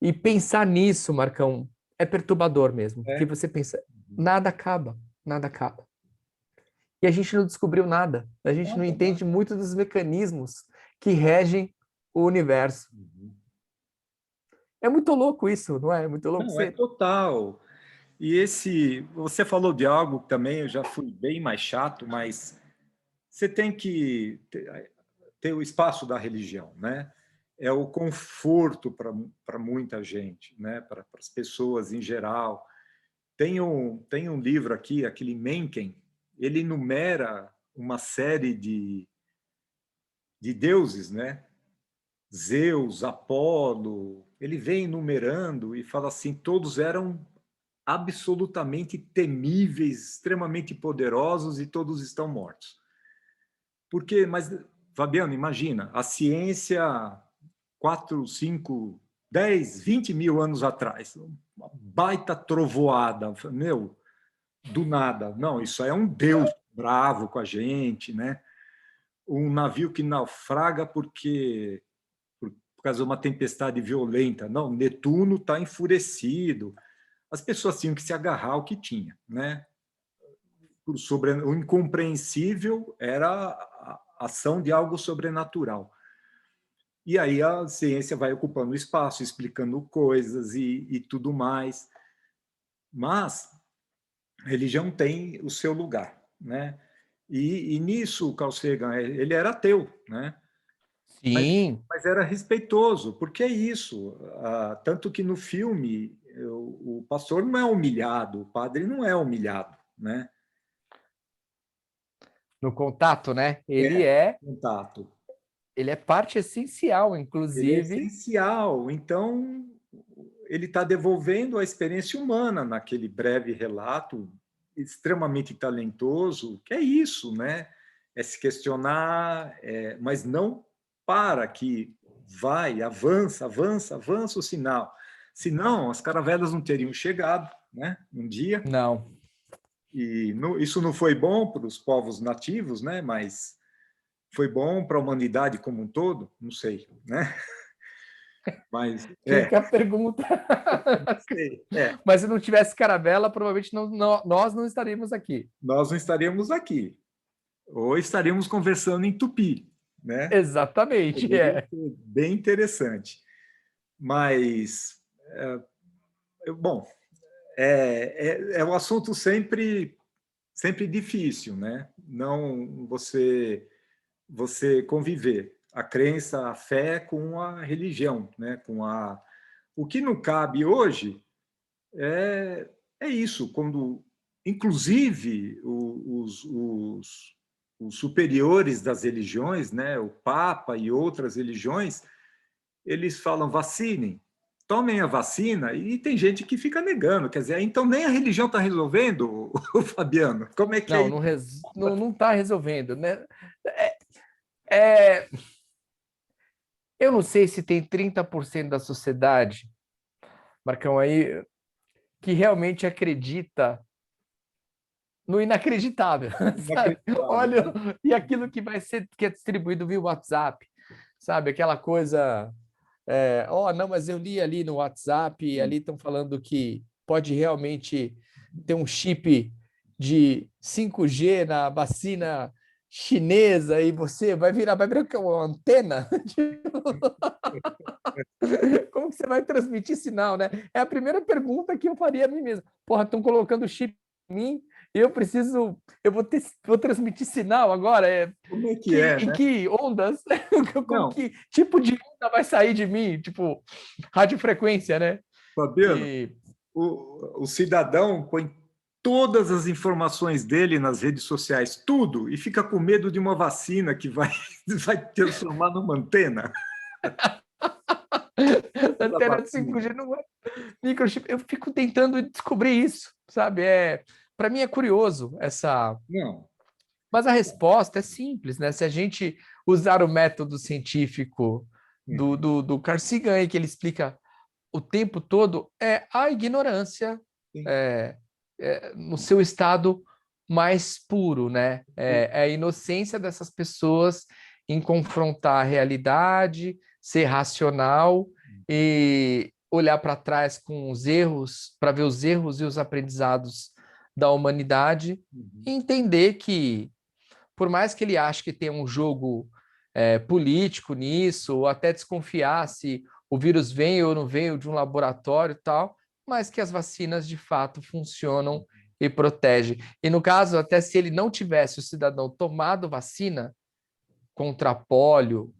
E pensar nisso, Marcão, é perturbador mesmo, porque É. você pensa, nada acaba, nada acaba. E a gente não descobriu nada, a gente não Nada, entende nada. muito dos mecanismos que regem o universo. Uhum. É muito louco isso, não é? É muito louco Não, é você. total. E você falou de algo que também eu já fui bem mais chato, mas você tem que ter o espaço da religião, né? É o conforto para muita gente, né? Para as pessoas em geral. Tem um livro aqui, aquele Mencken, ele enumera uma série de deuses, né? Zeus, Apolo, ele vem enumerando e fala assim, todos eram absolutamente temíveis, extremamente poderosos e todos estão mortos. Porque, mas, Fabiano, imagina, a ciência 4, 5, 10, 20 mil anos atrás, uma baita trovoada, meu, do nada. Não, isso aí é um deus bravo com a gente, né? Um navio que naufraga por causa de uma tempestade violenta. Não, Netuno está enfurecido. As pessoas tinham que se agarrar ao que tinha, né? O incompreensível era a ação de algo sobrenatural. E aí a ciência vai ocupando espaço, explicando coisas e tudo mais. Mas a religião tem o seu lugar, né? E nisso o Carl Sagan, ele era ateu, né? Mas, Sim. mas era respeitoso, porque é isso. Tanto que no filme o pastor não é humilhado, o padre não é humilhado, né? No contato, né? É contato. Ele é parte essencial, Ele é inclusive. essencial. Então, ele está devolvendo a experiência humana naquele breve relato extremamente talentoso, que é isso, né? É se questionar, mas não para que vai, avança, avança, avança o sinal. Senão, as caravelas não teriam chegado, né? Um dia. Não. E isso não foi bom para os povos nativos, né? Mas foi bom para a humanidade como um todo? Não sei, né? Mas, Fica a pergunta. Mas se não tivesse caravela, provavelmente nós não estaríamos aqui. nós não estaríamos aqui. Ou estaríamos conversando em tupi, né? Exatamente, Poderia é. ser bem interessante. Mas, bom, é um assunto sempre difícil, né? Não você conviver a crença, a fé com a religião, né? O que não cabe hoje é isso, quando, inclusive, os superiores das religiões, né, o Papa e outras religiões, eles falam vacinem, tomem a vacina, e tem gente que fica negando, quer dizer, então nem a religião está resolvendo, o Fabiano, como é que é Não, isso? não está resolvendo, né? É, é, eu não sei se tem 30% da sociedade, Marcão, aí, que realmente acredita no inacreditável, sabe? Inacreditável, Olha, né? e aquilo que é distribuído via WhatsApp, sabe? Aquela coisa, não, mas eu li ali no WhatsApp e ali estão falando que pode realmente ter um chip de 5G na vacina chinesa e você vai virar uma antena? Como que você vai transmitir sinal, né? É a primeira pergunta que eu faria a mim mesmo. Porra, estão colocando chip em mim, vou transmitir sinal agora? Como é que é, Em né? que ondas? Como Não, que tipo de onda vai sair de mim? Tipo, radiofrequência, né? Fabiano, E o cidadão põe todas as informações dele nas redes sociais, tudo, e fica com medo de uma vacina que vai, vai transformar numa antena. Antena de 5G não é microchip. Eu fico tentando descobrir isso, sabe? Para mim é curioso essa. Não. Mas a resposta é simples, né? Se a gente usar o método científico do Carl Sagan, aí, que ele explica o tempo todo, é a ignorância no seu estado mais puro, né? É a inocência dessas pessoas em confrontar a realidade, ser racional e olhar para trás com os erros, para ver os erros e os aprendizados da humanidade e entender que, por mais que ele ache que tem um jogo político nisso, ou até desconfiar se o vírus veio ou não veio de um laboratório e tal, mas que as vacinas de fato funcionam e protegem. E no caso, até se ele não tivesse o cidadão tomado vacina contra pólio,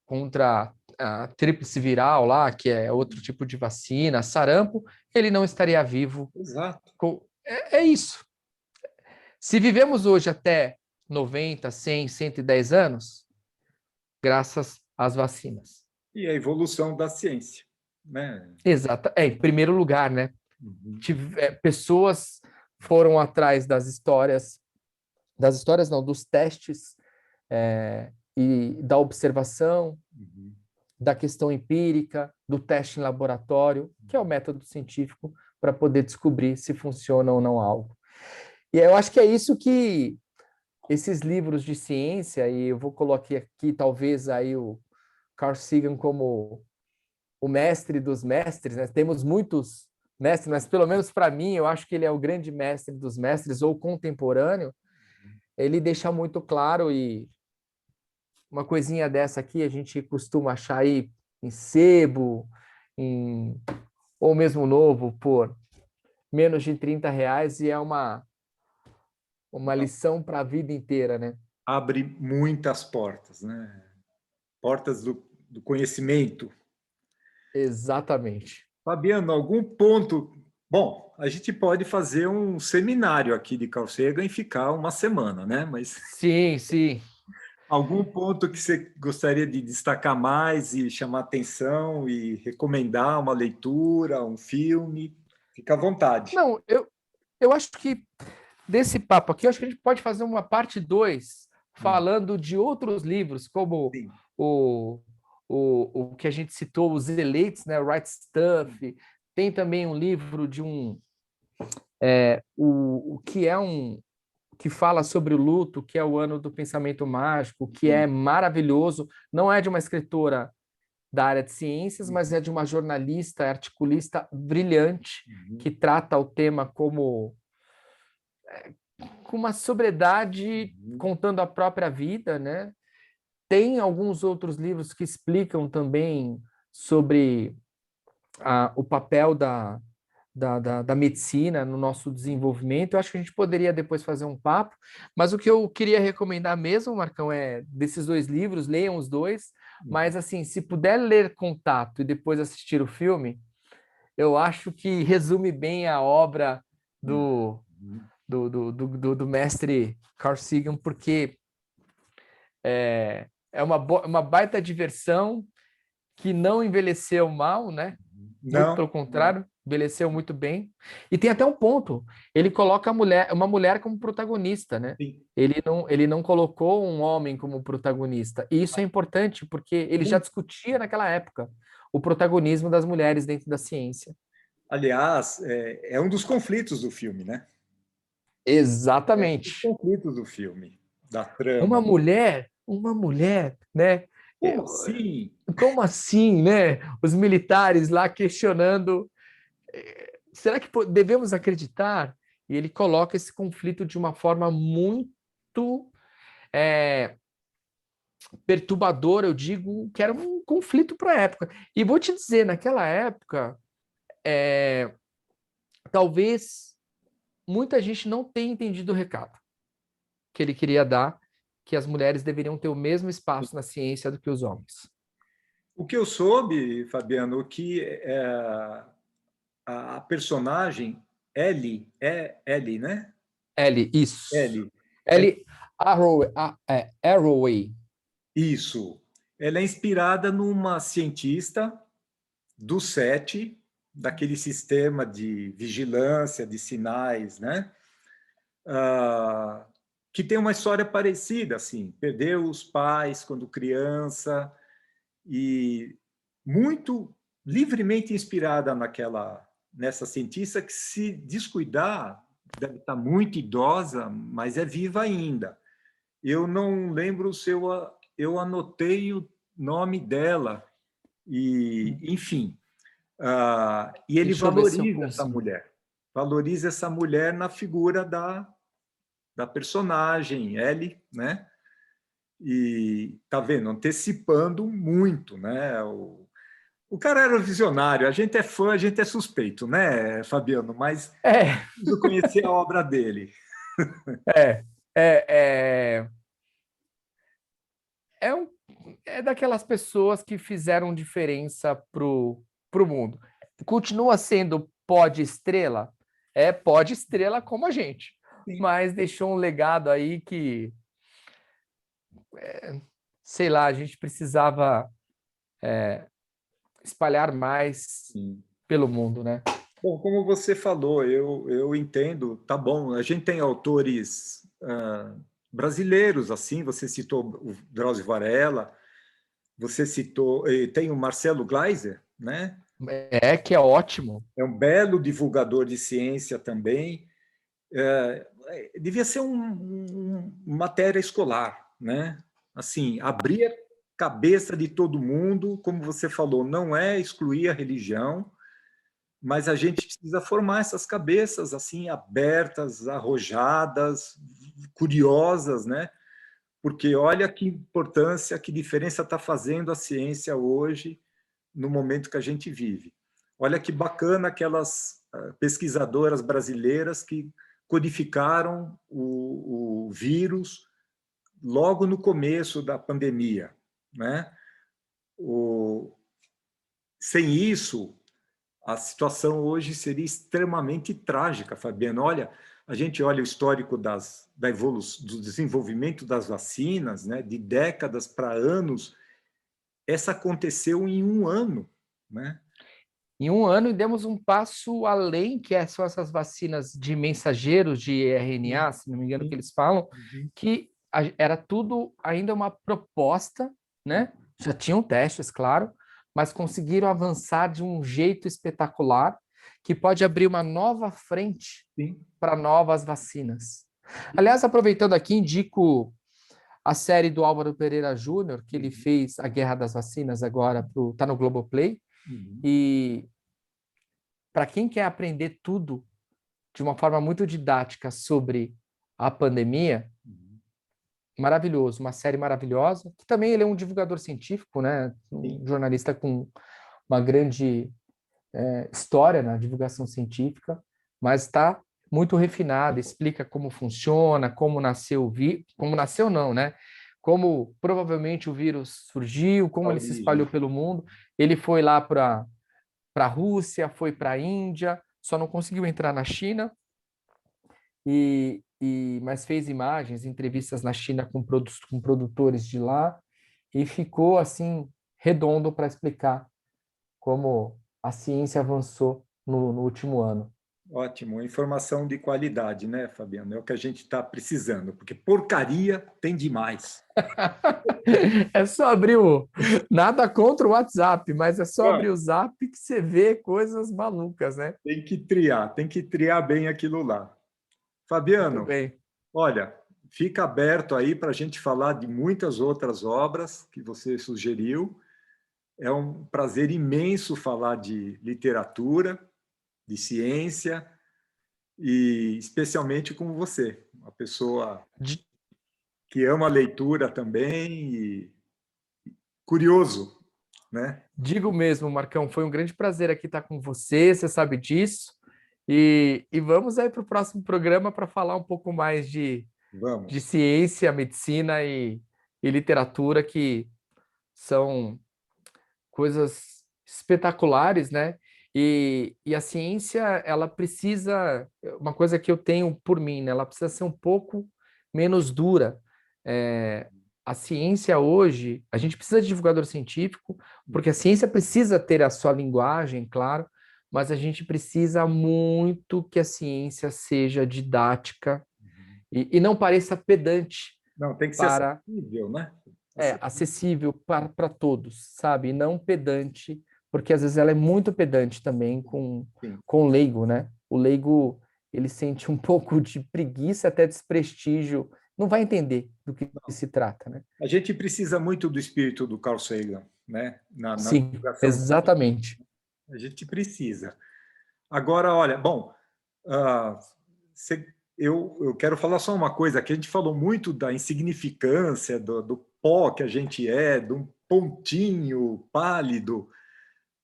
contra a tríplice viral lá, que é outro tipo de vacina, sarampo, ele não estaria vivo. Exato. É isso. Se vivemos hoje até 90, 100, 110 anos, graças às vacinas. E a evolução da ciência, né? Exato. Em primeiro lugar, né? Pessoas foram atrás das histórias não, dos testes e da observação, da questão empírica, do teste em laboratório, que é o método científico para poder descobrir se funciona ou não algo. E eu acho que é isso que esses livros de ciência, e eu vou colocar aqui talvez aí o Carl Sagan como o mestre dos mestres, né? Temos muitos mestres, mas pelo menos para mim, eu acho que ele é o grande mestre dos mestres, ou contemporâneo. Ele deixa muito claro, e uma coisinha dessa aqui a gente costuma achar aí em sebo, ou mesmo novo, por menos de R$ 30, e é uma lição para a vida inteira, né? Abre muitas portas, né? Portas do conhecimento. Exatamente. Fabiano, algum ponto... Bom, a gente pode fazer um seminário aqui de Carl Sagan e ficar uma semana, né? Mas Sim, sim. algum ponto que você gostaria de destacar mais e chamar atenção e recomendar uma leitura, um filme? Fica à vontade. Não, eu acho que desse papo aqui, eu acho que a gente pode fazer uma parte 2 falando de outros livros, como Sim. o que a gente citou, Os Eleitos, né? Right Stuff. Tem também um livro de o que é que fala sobre o luto, que é o Ano do Pensamento Mágico, que é maravilhoso. Não é de uma escritora da área de ciências, mas é de uma jornalista, articulista brilhante, que trata o tema com uma sobriedade, contando a própria vida, né? Tem alguns outros livros que explicam também sobre o papel da medicina no nosso desenvolvimento. Eu acho que a gente poderia depois fazer um papo, mas o que eu queria recomendar mesmo, Marcão, é desses 2 livros, leiam os 2, mas assim, se puder ler Contato e depois assistir o filme, eu acho que resume bem a obra do mestre Carl Sagan, porque é uma baita diversão que não envelheceu mal, né? Muito Não, pelo contrário, envelheceu muito bem. E tem até um ponto, ele coloca uma mulher como protagonista, né? sim. Ele não colocou um homem como protagonista. E isso é importante, porque ele já discutia naquela época o protagonismo das mulheres dentro da ciência. Aliás, é um dos conflitos do filme, né? É um dos Exatamente. conflitos do filme, da trama. Uma mulher, né? Como assim? Como assim, né? Os militares lá questionando, será que devemos acreditar? E ele coloca esse conflito de uma forma muito perturbadora, eu digo que era um conflito para a época. E vou te dizer, naquela época, talvez muita gente não tenha entendido o recado que ele queria dar, que as mulheres deveriam ter o mesmo espaço na ciência do que os homens. O que eu soube, Fabiano, que a personagem L, né? L, isso. L. L, Arroway. Isso. Ela é inspirada numa cientista do SETI, daquele sistema de vigilância de sinais, né? Que tem uma história parecida, assim, perdeu os pais quando criança e muito livremente inspirada nessa cientista que, se descuidar, deve estar muito idosa, mas é viva ainda. Eu não lembro se eu anotei o nome dela, e enfim. E ele Deixa eu ver se eu consigo. valoriza essa mulher na figura da personagem, Ellie, né? E tá vendo, antecipando muito, né? O cara era visionário, a gente é fã, a gente é suspeito, né, Fabiano? Mas É, preciso conhecer a obra dele. é, é, é, um, é daquelas pessoas que fizeram diferença pro mundo. Continua sendo pó de estrela? É pó de estrela como a gente, Sim, mas deixou um legado aí que, sei lá, a gente precisava espalhar mais sim. pelo mundo, né? Bom, como você falou, eu entendo, tá bom. A gente tem autores brasileiros, assim, você citou o Drauzio Varela, você citou, tem o Marcelo Gleiser, né? É que é ótimo. É um belo divulgador de ciência também. Devia ser matéria escolar, né? Assim, abrir a cabeça de todo mundo, como você falou, não é excluir a religião, mas a gente precisa formar essas cabeças assim abertas, arrojadas, curiosas, né? Porque olha que importância, que diferença está fazendo a ciência hoje no momento que a gente vive. Olha que bacana aquelas pesquisadoras brasileiras que codificaram o vírus logo no começo da pandemia, né? Sem isso, a situação hoje seria extremamente trágica, Fabiano. Olha, a gente olha o histórico da evolução, do desenvolvimento das vacinas, né? De décadas para anos, essa aconteceu em um ano, né? Em um ano, demos um passo além, são essas vacinas de mensageiros de Sim, RNA, se não me engano, que sim. eles falam, Uhum. que era tudo ainda uma proposta, né? Já tinham testes, claro, mas conseguiram avançar de um jeito espetacular que pode abrir uma nova frente Sim. para novas vacinas. Aliás, aproveitando aqui, indico a série do Álvaro Pereira Júnior, que ele Uhum. fez A Guerra das Vacinas agora, tá no Globoplay, Uhum. e para quem quer aprender tudo de uma forma muito didática sobre a pandemia, Uhum. maravilhoso, uma série maravilhosa, que também ele é um divulgador científico, né? Um Sim. jornalista com uma grande história na divulgação científica, mas está muito refinado, explica como funciona, como nasceu o vírus, como nasceu não, né? Como provavelmente o vírus surgiu, A como ele se origem. espalhou pelo mundo. Ele foi lá para a Rússia, foi para a Índia, só não conseguiu entrar na China, mas fez imagens, entrevistas na China com produtores de lá, e ficou assim redondo para explicar como a ciência avançou no último ano. Ótimo, informação de qualidade, né, Fabiano? É o que a gente está precisando, porque porcaria tem demais. É só abrir o. Nada contra o WhatsApp, mas é só Ah, abrir o Zap que você vê coisas malucas, né? tem que triar bem aquilo lá. Muito Fabiano, bem. olha, fica aberto aí para a gente falar de muitas outras obras que você sugeriu. É um prazer imenso falar de literatura, de ciência, e especialmente com você, uma pessoa D- que ama a leitura também e curioso, né? Digo mesmo, Marcão, foi um grande prazer aqui estar com você sabe disso. E vamos aí para o próximo programa para falar um pouco mais de Vamos. ciência, medicina e literatura, que são coisas espetaculares, né? E a ciência, ela precisa, uma coisa que eu tenho por mim, né? Ela precisa ser um pouco menos dura. É, a ciência hoje, a gente precisa de divulgador científico, porque a ciência precisa ter a sua linguagem, claro, mas a gente precisa muito que a ciência seja didática e não pareça pedante Não, tem que ser para acessível, né? acessível para todos, sabe? E não pedante, porque às vezes ela é muito pedante também Sim. com o leigo, né? O leigo, ele sente um pouco de preguiça, até desprestígio, não vai entender do que se trata, né? A gente precisa muito do espírito do Carl Sagan, né? Na Sim, divulgação. exatamente. A gente precisa. Agora, olha, bom, ah, eu quero falar só uma coisa, que a gente falou muito da insignificância, do pó que a gente é, de um pontinho pálido,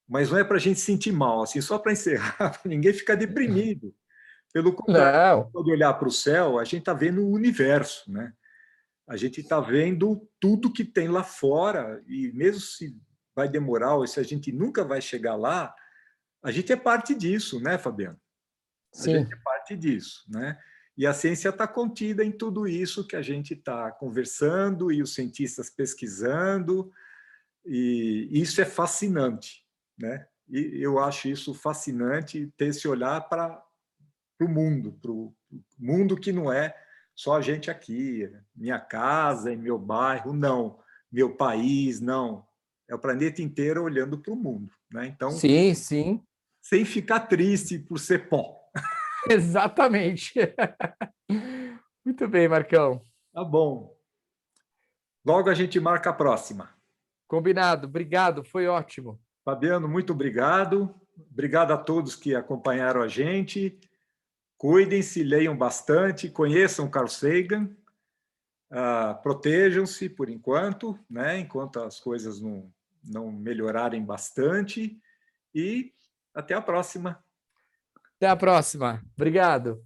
mas não é para a gente sentir mal, assim, só para encerrar, para ninguém ficar deprimido. Pelo contrário, Não, pode olhar para o céu, a gente está vendo o universo, né? A gente está vendo tudo que tem lá fora, e mesmo se vai demorar, ou se a gente nunca vai chegar lá, a gente é parte disso, né, Fabiano? A gente sim, é parte disso, né? E a ciência está contida em tudo isso que a gente está conversando e os cientistas pesquisando, e isso é fascinante, né? E eu acho isso fascinante, ter esse olhar para o mundo que não é só a gente aqui, minha casa e meu bairro, não, meu país, não. É o planeta inteiro olhando para o mundo, né? Então, sim, sim, sem ficar triste por ser pó. exatamente. Muito bem, Marcão. Tá bom. Logo a gente marca a próxima. Combinado. Obrigado, foi ótimo. Fabiano, muito obrigado. Obrigado a todos que acompanharam a gente. Cuidem-se, leiam bastante, conheçam Carl Sagan, protejam-se por enquanto, né? Enquanto as coisas não melhorarem bastante. E até a próxima. Até a próxima. Obrigado.